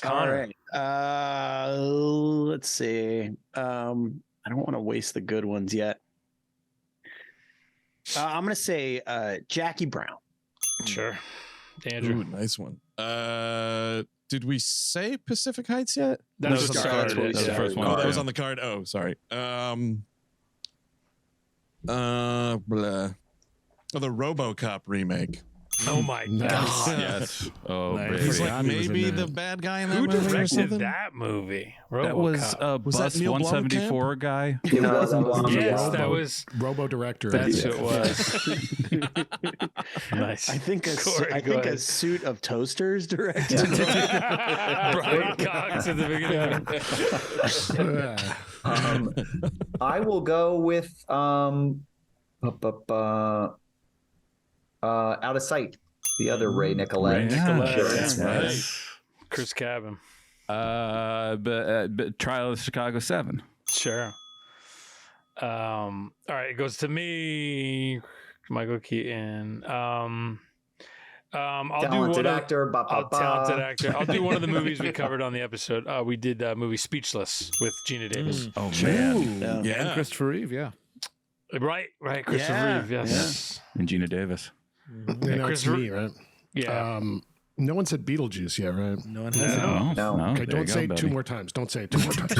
Connor. All right. Let's see. I don't want to waste the good ones yet. I'm going to say Jackie Brown. Sure. Andrew. Ooh, nice one. Did we say Pacific Heights yet? That was the That was the first one. Oh, that was on the card. Oh, sorry. Blah. Oh, the RoboCop remake. Oh my God. Yes. Oh, Nice. baby. He's like God, he was in maybe that. the bad guy in that Who movie or directed something? that movie? That was RoboCop. Was that Bus Neil 174 guy. It was on Blonde. Yes, that was. Robo director. That's who it was. Nice. I think Corey, I go think a ahead. suit of toasters directed. Brian Cox at the beginning. I will go with Out of Sight, the other Ray Nicolette. Nicolette, Sure. yeah. Chris Cabin. But Trial of Chicago 7. Sure. All right, it goes to me, Michael Keaton. I'll do Talented one actor. talented actor. I'll do one of the movies we covered on the episode. We did the movie Speechless with Gina Davis. Oh, man. Yeah. And Christopher Reeve, yeah. Right, Christopher Reeve, yes. And Gina Davis. You know, it's me, right? Yeah. No one said Beetlejuice yet, right? No one has it. No. Okay, there don't you say go, it two buddy. more times. Don't say it two more times.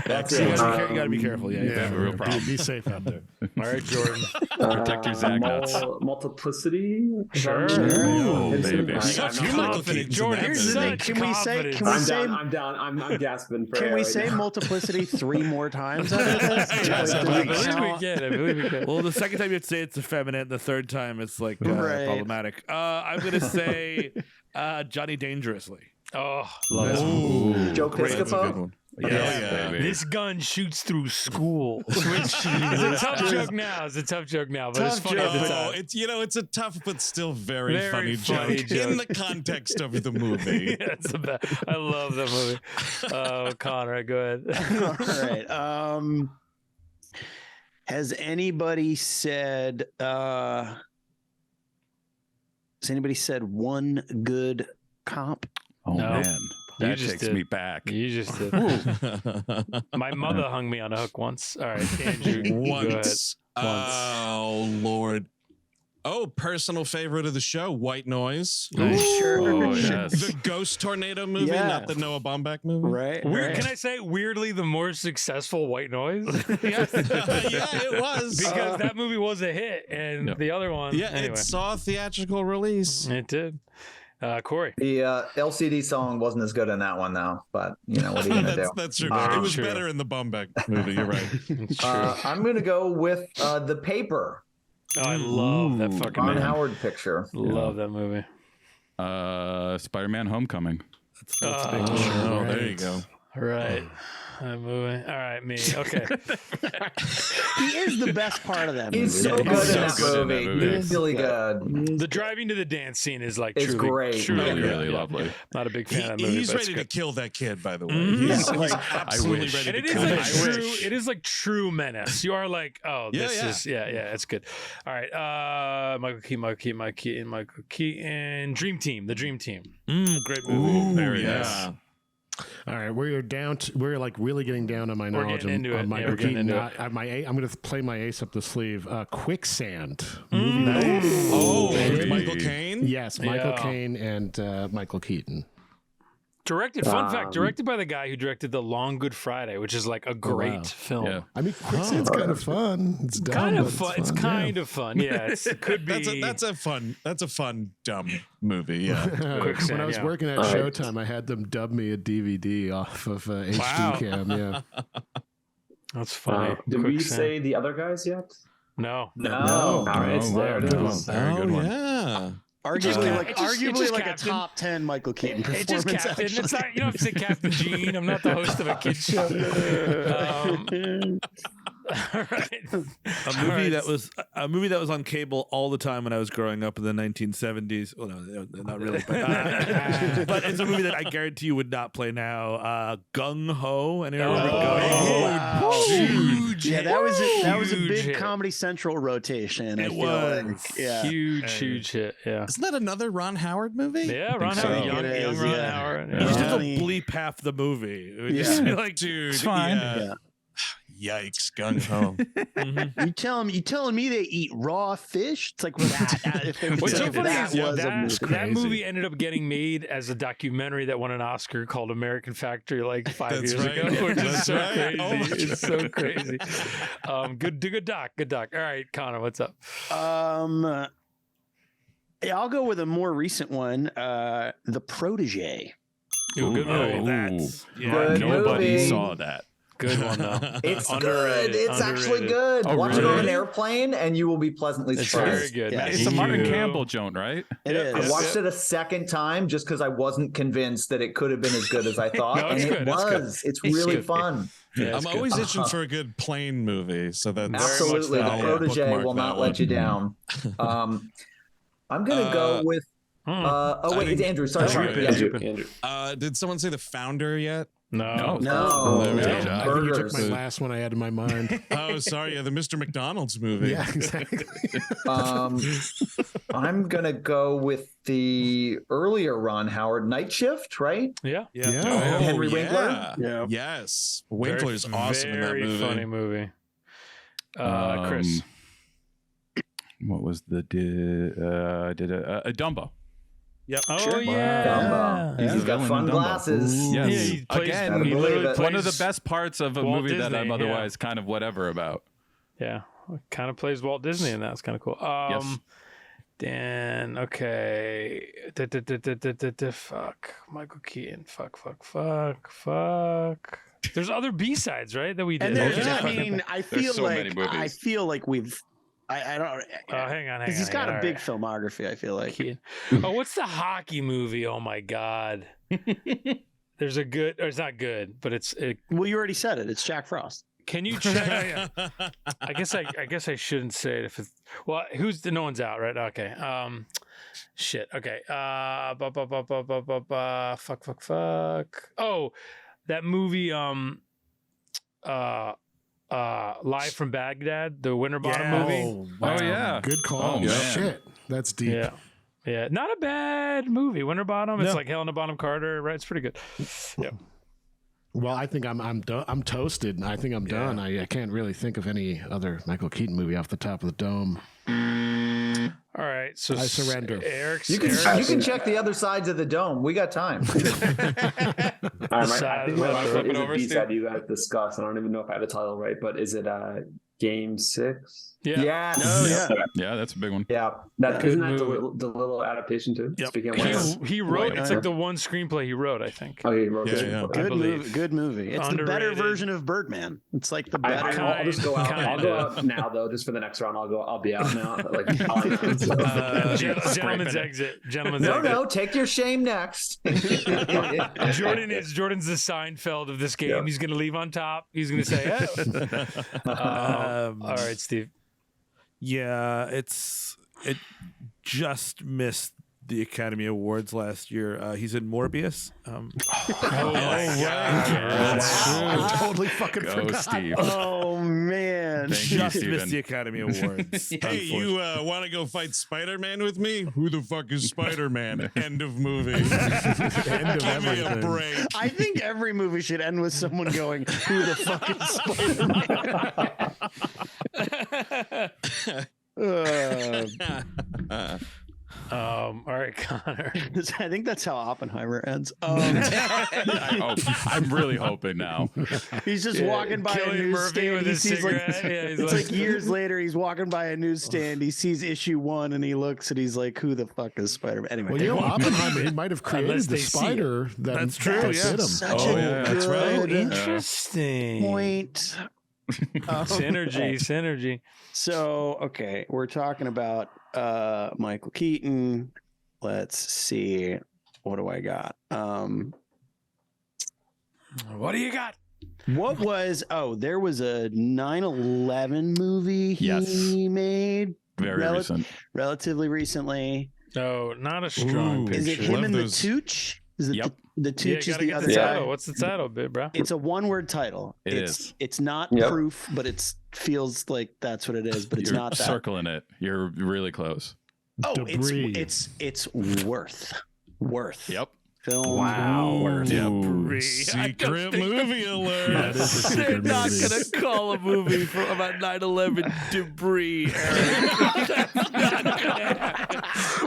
That's You it. gotta be careful. Yeah, Yeah, real problem. Be safe out there. All right, Jordan. Protect your Zag nuts. Multiplicity. Sure. Ooh, It's baby. in- Such I'm- Michael Confident. Keaton's Jordan, in you're that movie. such Can we say- confidence. can we I'm say- down. I'm down. I'm gasping. For Can air we right say now. multiplicity 3 more times after this? Yes, I Like, believe we can. I believe we can. Well, the second time you have to say it's effeminate, the third time it's like Right. problematic. I'm gonna say Johnny Dangerously. Oh, love this. Ooh, Joe that's a good Piscopo? one. Yes, baby. This gun shoots through schools, which is a tough joke now. It's a tough joke now, but it's Tough funny at the joke. time. It's it's a tough but still very, Very funny, funny joke in joke. the context of the movie. Yeah, it's the best. I love that movie. Connor, go ahead. All right. Has anybody said One Good Cop? Oh, No. man. You That just takes did. me back. You just did. My mother hung me on a hook once. All right, Andrew. Go ahead. Once. Oh, Lord. Oh, personal favorite of the show, White Noise. Sure. Oh, yes. The Ghost Tornado movie, Yeah. not the Noah Baumbach movie. Right. Weird. Can I say weirdly the more successful White Noise? Yeah, it was. Because that movie was a hit, and the other one, Yeah, anyway, it saw theatrical release. it did. Corey. The LCD song wasn't as good in that one, though. But you know what are you gonna do? That's true. Very It was true. better in the Baumbach movie. You're right. It's true. I'm gonna go with The Paper, I love that fucking Ron movie. Howard picture. Love that movie. Spider-Man Homecoming. That's a big Oh, there you go. Right. That movie. All right, me. Okay. He is the best part of that movie. He's so That good is in so that good in that movie. movie. He's really good. The driving to the dance scene is like It's truly great. Truly Yeah, good. really lovely. Not a big fan of that movie. He's but it's ready to good. kill that kid, by the way. Mhm. He's Yeah. absolutely wish. ready And to it is kill like that true. kid. It is like true menace. You are like, oh, Yeah, this yeah. is it's good. All right, Michael Keaton, Dream Team, the Dream Team. great movie. Very yes. nice. All right, we're like really getting down on my We're knowledge getting into on it. Michael Yeah, we're getting Keaton. into it. I'm going to play my ace up the sleeve. Quicksand. Oh, baby. with Michael Caine? Yes, Michael Yeah. Caine and Michael Keaton. Directed. Fun fact: directed by the guy who directed The Long Good Friday, which is like a great wow. film. Yeah. I mean, Quicksand's kind of fun. It's dumb, Kind of but fun. It's kind of fun. Yeah, it could be. That's a fun dumb movie. Yeah. Quicksand, When I was yeah. working at All right. Showtime, I had them dub me a DVD off of HD Wow. Cam. Yeah. That's funny. Did Quick we Sam. say the other guys yet? No. All right, it's there. It is. Very good one. Yeah. Arguably like a Captain. top 10 Michael Keaton It's just performance. Captain. Actually. It's not, you don't have to say Captain Gene. I'm not the host of a kids show. All right. A movie that was on cable all the time when I was growing up in the 1970s. Well, no, not really, but it's a movie that I guarantee you would not play now. Gung Ho. Anyone remember Gung Ho? Wow. Huge. Yeah, that was a Huge big hit. Comedy Central rotation. I It feel was. like. Yeah. Huge hit. Yeah. Isn't that another Ron Howard movie? Yeah, Ron so. Howard, It young is, Ron yeah. Howard. You just Yeah. have to Yeah. bleep half the movie. It would Yeah. just be like, Dude, It's fine. Yeah. Yikes, gung ho. You telling me they eat raw fish? It's like that. What's so funny that is was a movie. that movie ended up getting made as a documentary that won an Oscar called American Factory like 5 That's years right. ago, which is That's so right. crazy. Oh my It's so crazy. Good doc. All right, Connor, what's up? Yeah, I'll go with a more recent one. The Protege. Ooh, good movie. oh, that's Good Nobody movie. saw that. Good one though. It's Underrated, good. It's actually underrated. good. Oh, Watch it on an really? airplane, and you will be pleasantly It's surprised. very good. Yeah. It's a Martin You- Campbell joint, right? It is. I watched it a second time just because I wasn't convinced that it could have been as good as I thought, No, it's and good. it It's good. was. It's It's really good. fun. Yeah, I'm always itching for a good plane movie, so that's Absolutely, the I'll Protege bookmark will not that let one. you down. I'm gonna go with. Oh wait, it's Andrew. Sorry, Sorry, yeah. Andrew. Did someone say The Founder yet? No. No, There we go. I think you took my burgers. last one I had in my mind. Oh, sorry, the Mr. McDonald's movie. Yeah, exactly. I'm gonna go with the earlier Ron Howard Night Shift, right? Yeah. Yeah. Oh, Henry yeah. Winkler? Yeah. Yes. Winkler's awesome in that Very movie. funny movie. Chris. What was the Dumbo? Yep. Oh Sure. yeah. Dumbo. He's He's the got villain fun in Dumbo. glasses. Yes. Yeah, he plays- Again, Gotta he believe literally it. one of the plays best parts of a Walt movie that I'm Disney, otherwise kind of whatever about. Yeah. Kind of plays Walt Disney, and that's kind of cool. Yes. Dan. Okay. Fuck. Michael Keaton. Fuck. There's other B-sides, right? That we did. And there's, Okay. I mean, I feel so many like movies. we've. I don't. Hang on. Because he's got a all big right. filmography. I feel like. Keaton. Oh, what's the hockey movie? Oh my god. There's a good, or it's not good, but it's. Well, you already said it. It's Jack Frost. Can you check? I guess I shouldn't say it if it's. Well, no one's out, right? Okay. Shit. Okay. Fuck. Oh, that movie. Live from Baghdad, the Winterbottom movie. Oh, wow. Oh, yeah. Good call. Oh, man. Shit. That's deep. Yeah. Not a bad movie. Winterbottom. It's No. like Helena Bonham Carter, right? It's pretty good. Yeah. Well, I think I'm done. I'm toasted. I think I'm done. I can't really think of any other Michael Keaton movie off the top of the dome. All right. So I surrender. Eric's. You can check the other sides of the dome. We got time. All right, I think my last Flip one it is a over, B-side Steve? you guys discussed. I don't even know if I have the title right, but is it Game 6? Yeah. Yes. Oh, yeah. Yeah, that's a big one. Yeah. That Good isn't that movie. the little adaptation too? Yep. Speaking of He, which, he wrote. It's Yeah. like the one screenplay he wrote, I think. oh, he wrote Yeah, this. yeah. I Good believe. movie. Good movie. It's the better Underrated. version of Birdman. It's like the better. I'll just go out. I'll go Kinda. out now though, just for the next round. I'll be out now. Like I'll announce. Gentleman's exit. Gentleman's No, exit. no. Take your shame next. Jordan's the Seinfeld of this game. Yeah. He's going to leave on top. He's going to say, all right, Steve. Yeah, it just missed the Academy Awards last year. He's in Morbius. I totally fucking Go, forgot. Steve. Oh man. Thank you, Just Steven. missed the Academy Awards. Hey, you want to go fight Spider-Man with me? Who the fuck is Spider-Man? End of movie. End of Give me a everything. break. I think every movie should end with someone going, "Who the fuck is Spider-Man?" All right, Connor. I think that's how Oppenheimer ends. I'm really hoping now. He's just walking by a Cillian Murphy newsstand. with He his sees like, cigarette. Yeah, he's it's like- like years later. He's walking by a newsstand. He sees issue 1 and he looks and he's like, "Who the fuck is Spider-Man?" Anyway, Well, you know, Oppenheimer, he might have created Unless the they see spider that That's true, that yeah. bit him. such Oh, a yeah, that's good right. Interesting. point. Synergy. So, okay, we're talking about Michael Keaton. Let's see. What do I got? What do you got? What was there was a 9/11 movie he made Very recent. relatively recently. No, not a strong picture. Is it him Love and those. the Tooch? Is it Yep. the Tooch is gotta the get other the guy? title. What's the title, bit, bro? It's a one-word title. It It's not Yep. proof, but it feels like that's what it is, but it's You're not that. circling it. You're really close. Oh, Debris. it's worth. Yep. Film. Wow. Ooh, secret movie alert. Yeah, it is a They're secret not movie. going to call a movie about 9/11 debris, Eric. That's not gonna happen.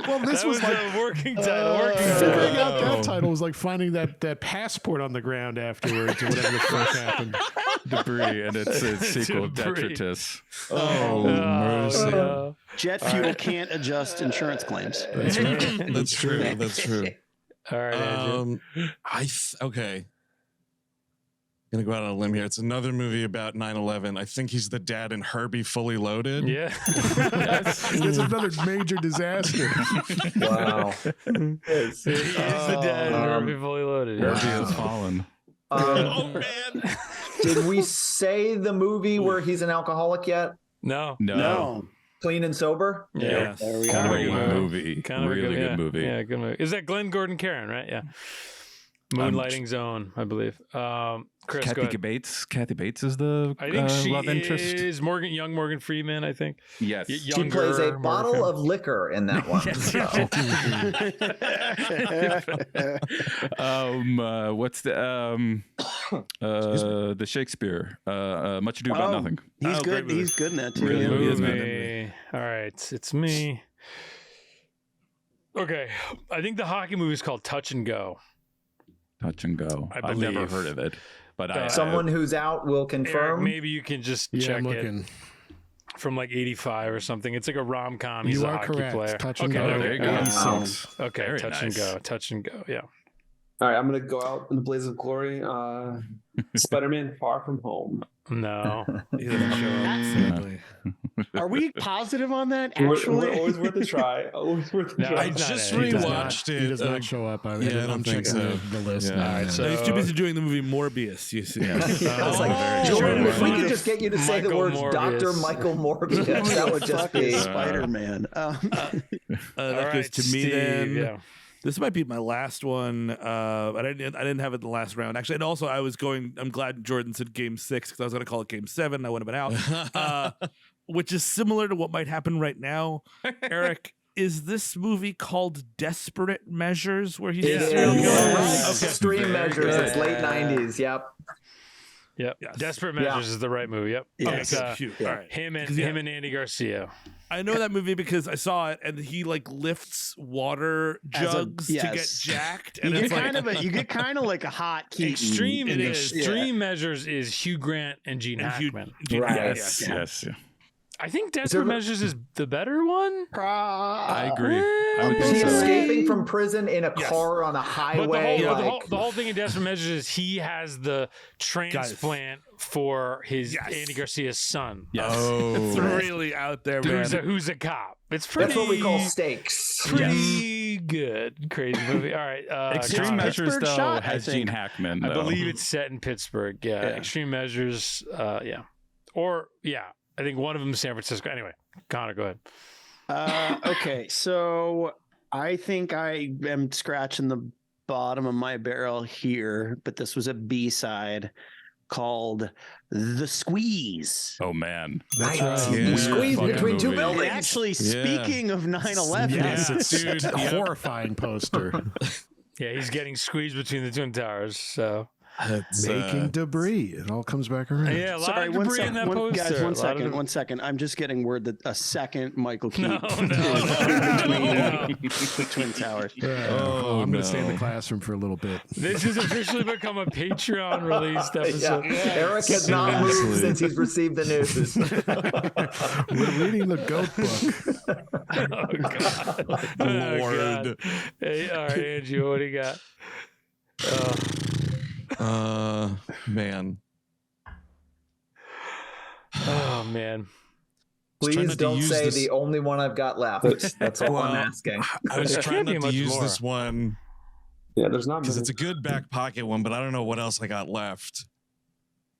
Well, this That was was like a working title. figuring out that title was like finding that passport on the ground afterwards or whatever the fuck happened. Debris and its sequel, Debris. Detritus. Oh, mercy. no. Jet fuel can't adjust insurance claims. That's true. That's true. All right, Andrew. Okay. Gonna go out on a limb here. It's another movie about 9/11. I think he's the dad in Herbie Fully Loaded. Yeah. It's another major disaster. Wow. He is the dad. Herbie Fully Loaded. Yeah. Herbie has fallen. Oh man. Did we say the movie where he's an alcoholic yet? No. No. Clean and Sober? Yes. There we Kind of go. a good movie. Kind of a Really good yeah. movie. Yeah, good movie. Is that Glenn Gordon Caron, right? Yeah. Moonlighting Zone, I believe. Chris, go Kathy ahead. Bates. Kathy Bates is the I think she love interest. is young Morgan Freeman, I think. Yes. She Younger plays a Morgan bottle Freeman. of liquor in that one. What's the Shakespeare? Much Ado About Nothing. He's Oh, good. great movie. He's good in that too. Really yeah. good. He is good. Movie. All right, it's me. Okay, I think the hockey movie is called Touch and Go. Touch and Go. I I've never believe. heard of it, but I Someone who's out will Eric, confirm. maybe you can just Yeah, check I'm it looking. from like 85 or something. It's like a rom-com. He's You a are hockey correct. player. Touch and okay, Go. Oh, there you go. 86. Okay, Very touch nice. and go. Touch and go. Yeah. All right, I'm gonna go out in the blaze of glory. Spider-Man: Far From Home. No. He doesn't show up, sadly. Are we positive on that? We're Actually, always worth a try. Always worth a No, try. I he's not just in it. He does rewatched He it. does not show up. I don't think think so. the list. Yeah. No, All right, no. so- He's too busy doing the movie Morbius, you see. I was like, Oh, Jordan, if we Michael could just get you to say the Morbius. words Dr. Michael Morbius, that would just fuck is be. Spider-Man. That All goes right, to me Steve, then. Yeah. This might be my last one. I didn't have it in the last round actually, and also I'm glad Jordan said Game 6 because I was going to call it Game 7. And I wouldn't have been out, which is similar to what might happen right now. Eric, is this movie called Desperate Measures, where he's It a serial killer? is. Okay. Extreme Very Measures. good. It's late 90s. Yep. Yep. Yes. Desperate Measures is the right movie. Yep. Yes. It's, Okay, phew. All right. him and 'Cause, yeah. him and Andy Garcia. I know that movie because I saw it, and he like lifts water As a- jugs to get yes. jacked, You and get it's like you get kind of like a hot Keaton. Extreme in the- Extreme Measures is Hugh Grant and Gene and Hugh- Hackman. Right. Yes. Yes. I think Desperate Measures is the better one. I agree. I would He's think so. escaping from prison in a Yes. car on a But highway. the whole thing in Desperate Measures is he has the transplant for his Yes. Andy Garcia's son. Yes. It's really out there, man. Who's a cop. It's pretty. That's what we call stakes. Pretty good. Crazy movie. All right. Extreme Connor. Measures, Pittsburgh though, shot, I has think. Gene Hackman. I Though. believe it's set in Pittsburgh. Yeah. Yeah. Extreme Measures. Yeah. Or yeah. I think one of them is San Francisco. Anyway, Connor, go ahead. Okay, so I think I am scratching the bottom of my barrel here, but this was a B-side called The Squeeze. Oh man, Right. Yeah. Squeeze Fucking between two movie. buildings. Actually, speaking of 9/11, Yes, it's Dude, a yeah. horrifying poster. Yeah, he's getting squeezed between the Twin Towers. So It's, Making debris. It all comes back around. yeah, a lot sorry, of one debris in that second, poster. guys, A lot of one second. I'm just getting word that a second Michael Keaton No, is no. between the Twin Towers. Oh, I'm going to stay in the no. classroom for a little bit. This has officially become a Patreon released episode. Eric has not moved since he's received the news. We're reading the goat book. Oh, God. Lord. Oh, God. Hey, all right, Andrew, what do you got? Man. Oh man. Please don't say the only one I've got left. That's all I'm asking. I was There trying can't be not to much use more. this one Yeah, there's not because many. it's a good back pocket one, but I don't know what else I got left.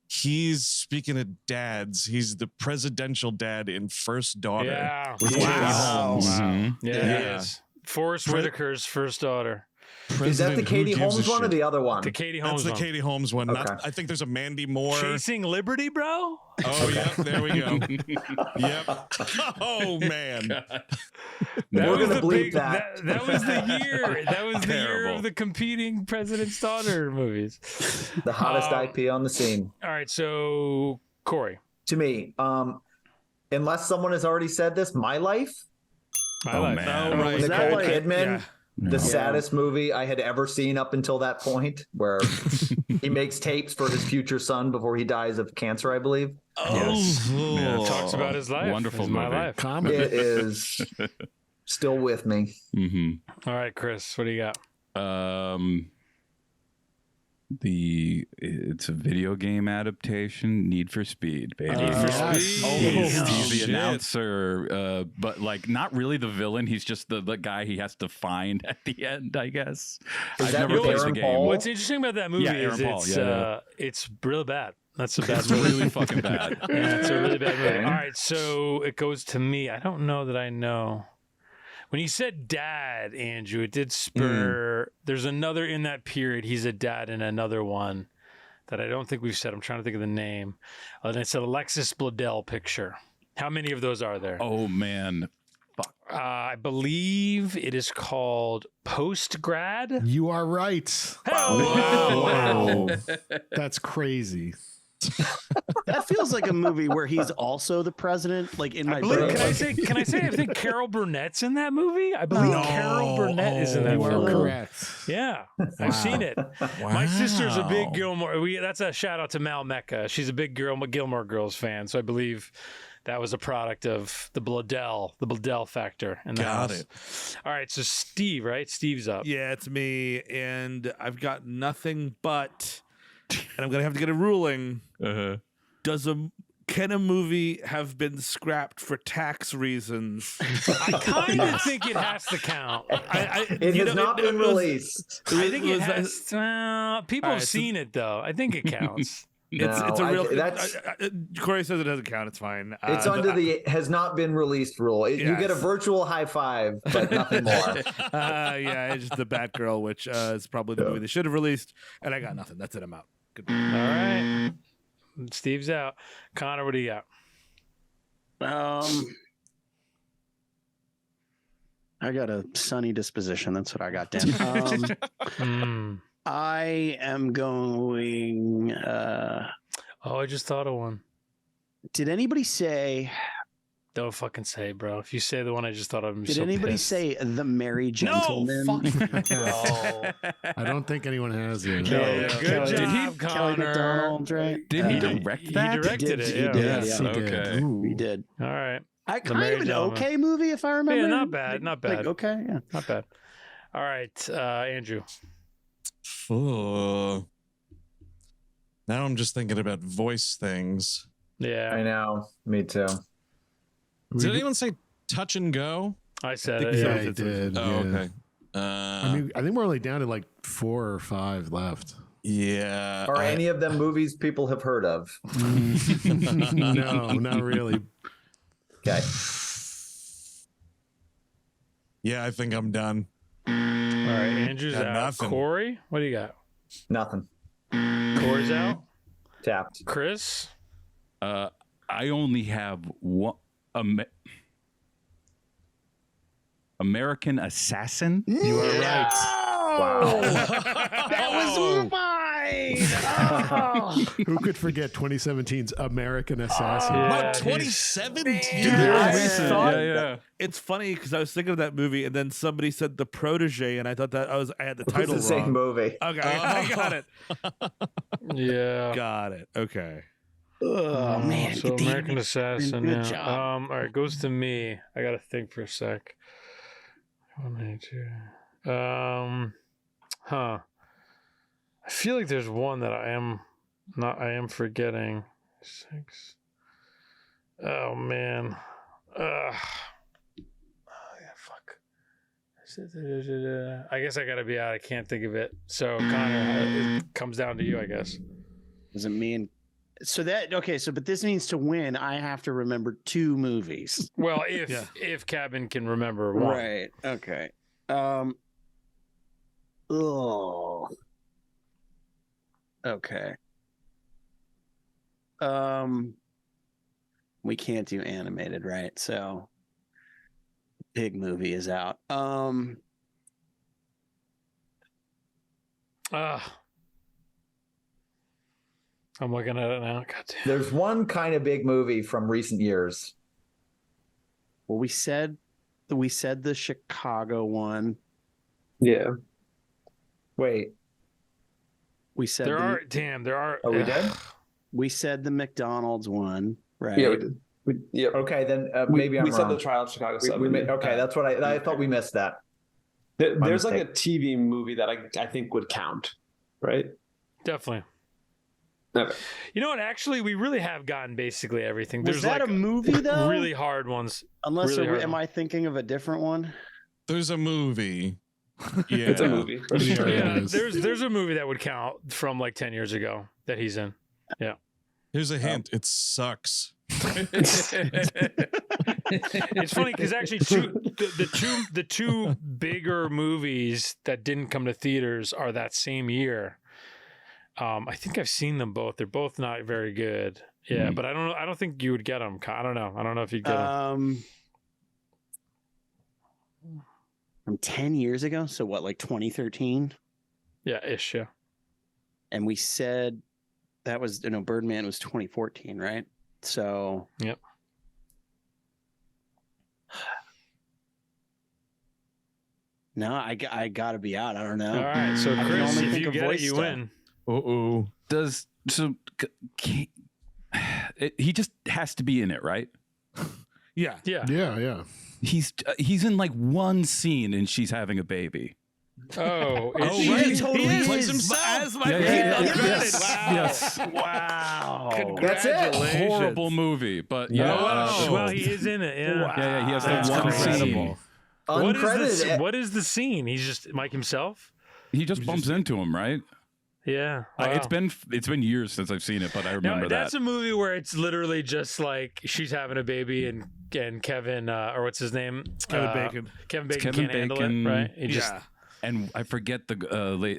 He's, speaking of dads, he's the presidential dad in First Daughter. Yeah. With Katie Katie Holmes. Holmes. Mhm. Yeah, Yeah. he is. Forrest Whitaker's first daughter. Is that the President Who Katie Gives a Holmes one or Shit. the other one? The Katie That's Holmes the one. Katie Holmes one. Okay. Not, I think there's a Mandy Moore. Chasing Liberty, bro? Oh, yep. There we go. Yep. Oh, man. We're was gonna the bleep that. That was the year. That was the year Terrible. of the competing President's Daughter movies. The hottest IP on the scene. All right, so Corey. To me, unless someone has already said this, My Life, My Oh, life. man. Oh, right. Is that Nicole like- Kidman, Yeah. the saddest movie I had ever seen up until that point, where he makes tapes for his future son before he dies of cancer, I believe. Yes. Yeah. Talks about his life. Wonderful It's my movie. life. Comedy. It is still with me. Mm-hmm. All right, Chris, what do you got? It's a video game adaptation, Need for Speed, baby. Need for Yes. Speed. He's Oh, the shit. announcer, but like not really the villain. He's just the guy he has to find at the end, I guess. Is I've that never with played the Aaron game. Paul? What's interesting about that movie Yeah, is Aaron Paul, it's yeah. it's really bad. That's a bad It's movie. really fucking bad. Yeah, it's a really bad movie. Okay. All right, so it goes to me. I don't know that I know. When you said dad, Andrew, it did spur. There's another in that period. He's a dad in another one that I don't think we've said. I'm trying to think of the name. And it's an Alexis Bledel picture. How many of those are there? Oh man, fuck. I believe it is called Post Grad. You are right. Wow. Wow. That's crazy. That feels like a movie where he's also the president. Like in my brain. Can I say? I think Carol Burnett's in that movie. I believe Carol Burnett is in that You are film. correct. Yeah, I've seen it. My sister's a big Gilmore. That's a shout out to Mal Mecca. She's a big Gilmore Girls fan. So I believe that was a product of the Bledel factor. In the Got house. it. All right, so Steve, right? Steve's up. Yeah, it's me, and I've got nothing but, and I'm gonna have to get a ruling. Uh-huh. Can a movie have been scrapped for tax reasons? I kind of think it has to count. It has not been released. I think it was- has. People All have right, so- seen it though. I think it counts. It's No, a real. that's- Corey says it doesn't count. It's fine. It's under the has not been released rule. You get a Yes. virtual high five, but nothing more. Yeah, it's just the Batgirl, which is probably the movie they should have released. And I got nothing. That's it. I'm out. Good. All right. Steve's out. Connor, what do you got? I got a sunny disposition. That's what I got, Dan. I am going. Oh, I just thought of one. Did anybody say? Don't fucking say, bro. If you say the one I just thought of, I'm Did so anybody pissed. say The Merry Gentleman? No, fuck. Bro. I don't think anyone has yet. Yeah, good Kelly- job, Kelly Connor. MacDonald, right? Did he direct that? He directed He it. did, Yeah. he did. Yes, he Yeah. did. Okay. Ooh. We did. All right. Kind Merry of an Gentleman. okay movie, if I remember. Yeah, not bad. Not bad. Like, okay, yeah. Not bad. All right, Andrew. Oh. Now I'm just thinking about voice things. Yeah, I know. Me too. Did anyone say Touch and Go? I said think it. so. Yeah, Yeah. he did. Oh, yeah. okay. I mean, I think we're only down to like 4 or 5 left. Yeah. Are any of them movies people have heard of? No, not really. Okay. Yeah, I think I'm done. All right, Andrew's Got out. nothing. Corey, what do you got? Nothing. Corey's out. Tapped. Chris. I only have one. American Assassin. You are right. Wow. That was mine. Oh. Who could forget 2017's American Assassin? Yeah, What, he's- 2017? Yeah, I recent. thought- Yeah. It's funny because I was thinking of that movie, and then somebody said The Protege, and I thought that I had the It was title the same wrong. movie. Okay, I got it. Yeah. Got it. Okay. Oh man, So damn American it. Assassin. Good Yeah. job. All right, goes to me. I gotta think for a sec. 1, 2. I feel like there's one that I am forgetting. 6. Oh man. Fuck. I guess I gotta be out. I can't think of it. So Connor, it comes down to you, I guess. Does it mean but this means to win, I have to remember 2 movies. Well, if Cabin can remember one. Right. Okay. Okay. We can't do animated, right? So Pig movie is out. I'm looking at it now. God damn. There's one kind of big movie from recent years. Well, we said the Chicago one. Yeah. Wait. We said there are. Are we dead? We said the McDonald's one, right? Yeah, we did. Yep. Okay, then We maybe I'm said wrong. the Trial of Chicago 7. Okay, that's what I thought we missed that. There's like a mistake. TV movie that I think would count, right? Definitely. Okay. You know what? Actually, we really have gotten basically everything. Was There's that like a movie though? really hard ones. Unless really hard am one. I thinking of a different one? There's a movie. Yeah. It's a movie. For sure. Yeah, it is. there's a movie that would count from like 10 years ago that he's in. Yeah. Here's a hint. It sucks. It's funny because actually the two bigger movies that didn't come to theaters are that same year. I think I've seen them both. They're both not very good. Yeah, but I don't think you would get them. I don't know if you'd get them. From 10 years ago. So what, like 2013? Yeah, ish. Yeah. And we said that was Birdman was 2014, right? So yep. No, I gotta be out. I don't know. All right, so I can Chris, only if think you of get voice it, you stuff. win. He just has to be in it, right? Yeah. Yeah. Yeah. He's in like one scene and she's having a baby. Oh, He is totally he is. plays himself. As my Yes. Wow. That's it. Congratulations. Horrible movie, but yeah. Oh, well, he is in it. Yeah. Yeah, he has That's that one incredible. scene. Uncredited. What is the scene? He's just Mike himself? He just bumps into him, right? Yeah. It's Wow. been years since I've seen it, but I remember that's that. a movie where it's literally just like she's having a baby and Kevin or what's his name? Kevin Bacon. Kevin Bacon Kevin can't handle Bacon. it, right? He just And I forget the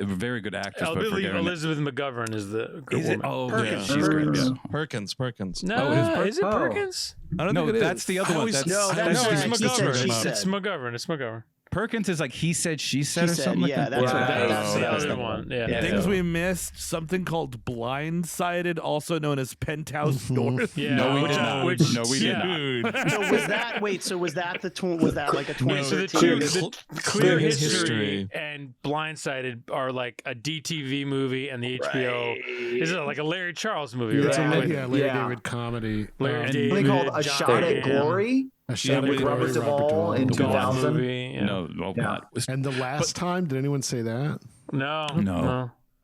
very good actress. I but I believe forget her name. Elizabeth McGovern is the good Is it? woman. Oh, Perkins. yeah. She's great. Yeah. Perkins. No, is it Oh. Perkins? I don't No, think it that's is. the other one. always- That's, No, that's that's No, right. it's He McGovern. said, she said. It's McGovern. It's McGovern. Perkins is like he said, she said, She or said, something like yeah, that. that's Right. right. That's the That's other the one. Yeah. Yeah. Things we missed, something called Blindsided, also known as Penthouse North. Yeah. No, we which- did not. which- No, we did yeah. not. Dude. So was that was that like a So the 2013? Clear History. History and Blindsided are like a DTV movie and the HBO. Is it like a Larry Charles movie? Yeah, it's right? a With Larry Yeah. David comedy. Larry And- David, Something called A John Shot at Hamm, Glory A Shot at with Glory, Robert Duvall in golf 2000. movie. Yeah. No, well, Yeah. not. And the last time, did anyone say that? No.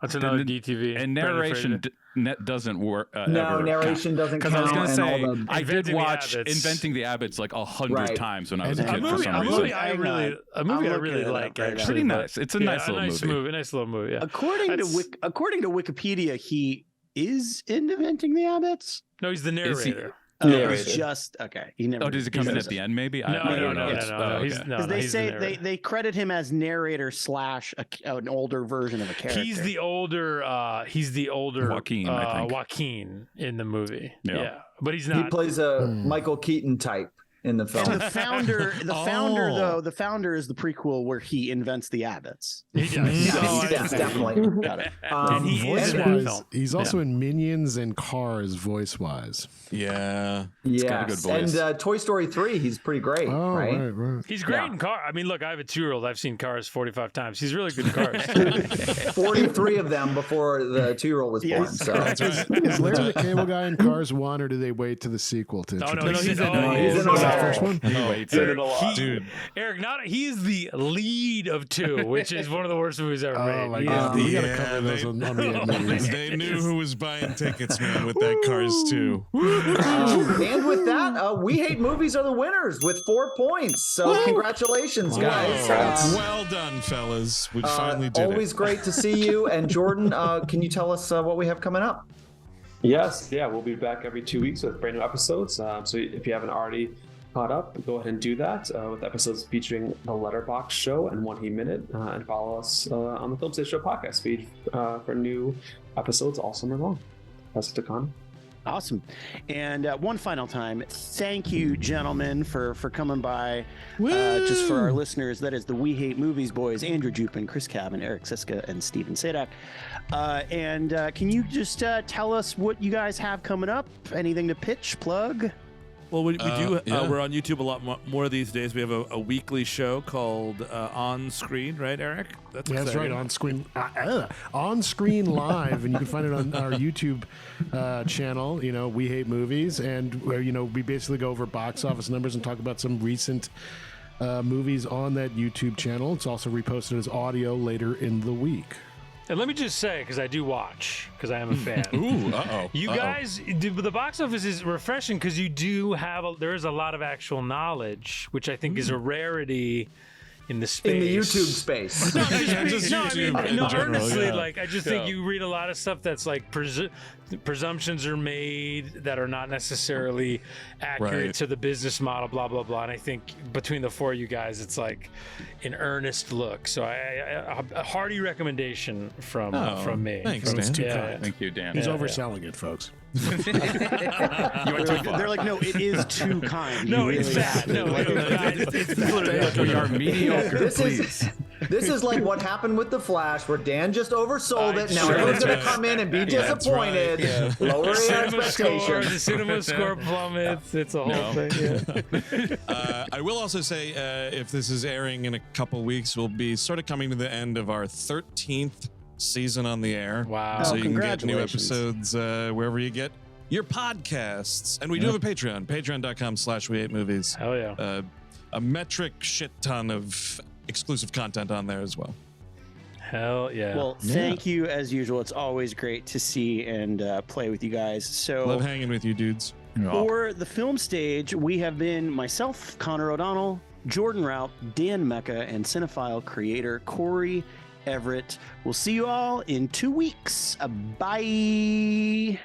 That's another And- DTV. And narration doesn't work. No, narration doesn't Because count. I was going to and all say, the, I Inventing did the watch Abbots. Inventing the Abbots like 100 Right. times when I was a And- kid A for movie, some a reason. movie I Hang really, on. a movie I I'm really looking it like. up right now. Actually, Pretty but- nice. It's a yeah, nice little movie. Nice little movie. Yeah. According That's- to Wikipedia, he is in Inventing the Abbots. No, he's the Is he- narrator. He's just okay. He never. Oh, does it come in he's- at the end? Maybe. No. It's- oh, He's okay. no. Because they he's the say narrator. they credit him as narrator / an older version of a character. He's the older. Joaquin, I think. Joaquin in the movie. Yeah. Yeah, but he's he not. plays a Michael Keaton type in the film. And the founder, Oh. the founder is the prequel where he invents the Abbots. He does. Yes, definitely. Got it. And he is and- in that Voice- film. He's also in Minions and Cars voice wise. Yeah. Yes. got a good voice. And Toy Story 3, he's pretty great, Oh, right? right. He's great Yeah. in Cars. I mean, look, I have a 2-year-old. I've seen Cars 45 times. He's really good in Cars. 43 of them before the 2-year-old was born. So That's right. Is Larry the Cable Guy in Cars 1, or do they wait to the sequel to No, introduce he's him? in. he's in all the first one? He waits Did there. it a lot. Dude, Eric, he is the lead of 2, which is one of the worst movies ever made. Oh my He god, is we the- gotta cover those on the movies. they knew who was buying tickets, man, with that Cars 2. And with that, We Hate Movies are the winners with 4 points. So congratulations, guys. Well done, fellas. We finally did Always it. great to see you. And Jordan, can you tell us what we have coming up? Yes, yeah, we'll be back every 2 weeks with brand new episodes. So if you haven't already caught up, go ahead and do that with episodes featuring the Letterboxd Show and One Heat Minute, and follow us on the Film Stage Show podcast feed for new episodes all summer long. Pass it to Conor. Awesome. And one final time, thank you, gentlemen, for coming by. Just for our listeners, that is the We Hate Movies boys, Andrew Jupin, Chris Cabin, Eric Szyszka, and Stephen Sajdak. And can you just tell us what you guys have coming up? Anything to pitch, plug? Well, we do. Yeah. We're on YouTube a lot more these days. We have a weekly show called On Screen, right, Eric? That's right, exciting. on screen live, and you can find it on our YouTube channel. We Hate Movies, and we basically go over box office numbers and talk about some recent movies on that YouTube channel. It's also reposted as audio later in the week. And let me just say, because I do watch, because I am a fan. Ooh, uh-oh. You guys, the box office is refreshing because you do have, there is a lot of actual knowledge, which I think is a rarity in the space. In the YouTube space. No, just YouTube in general, earnestly, yeah. like I just think you read a lot of stuff that's like presumptions are made that are not necessarily accurate Right. to the business model, blah blah blah. And I think between the 4 of you guys, it's like an earnest look. So a hearty recommendation from me. Thanks, From- Dan. Yeah. Thank you, Dan. He's Yeah, overselling it, folks. They're like, no, it is too kind. No, You it's really bad. have to. No, it's literally We are mediocre, This is like what happened with The Flash, where Dan just oversold it. Now Sure, everyone's going that's to come in and be That's right, disappointed. yeah. Lower your cinema score, the expectations. cinema score plummets. It's a whole thing. Yeah. I will also say, if this is airing in a couple weeks, we'll be sort of coming to the end of our 13th season on the air. Wow. So you can get new congratulations. episodes wherever you get your podcasts. And we do have a Patreon, patreon.com/wehatemovies. Hell yeah. A metric shit ton of exclusive content on there as well. Hell yeah. Well, thank you as usual. It's always great to see and play with you guys. So Love hanging with you dudes. for the film stage, we have been myself, Conor O'Donnell, Jordan Raup, Dan Mecca, and Cinephile creator Cory Everett. We'll see you all in 2 weeks. Bye.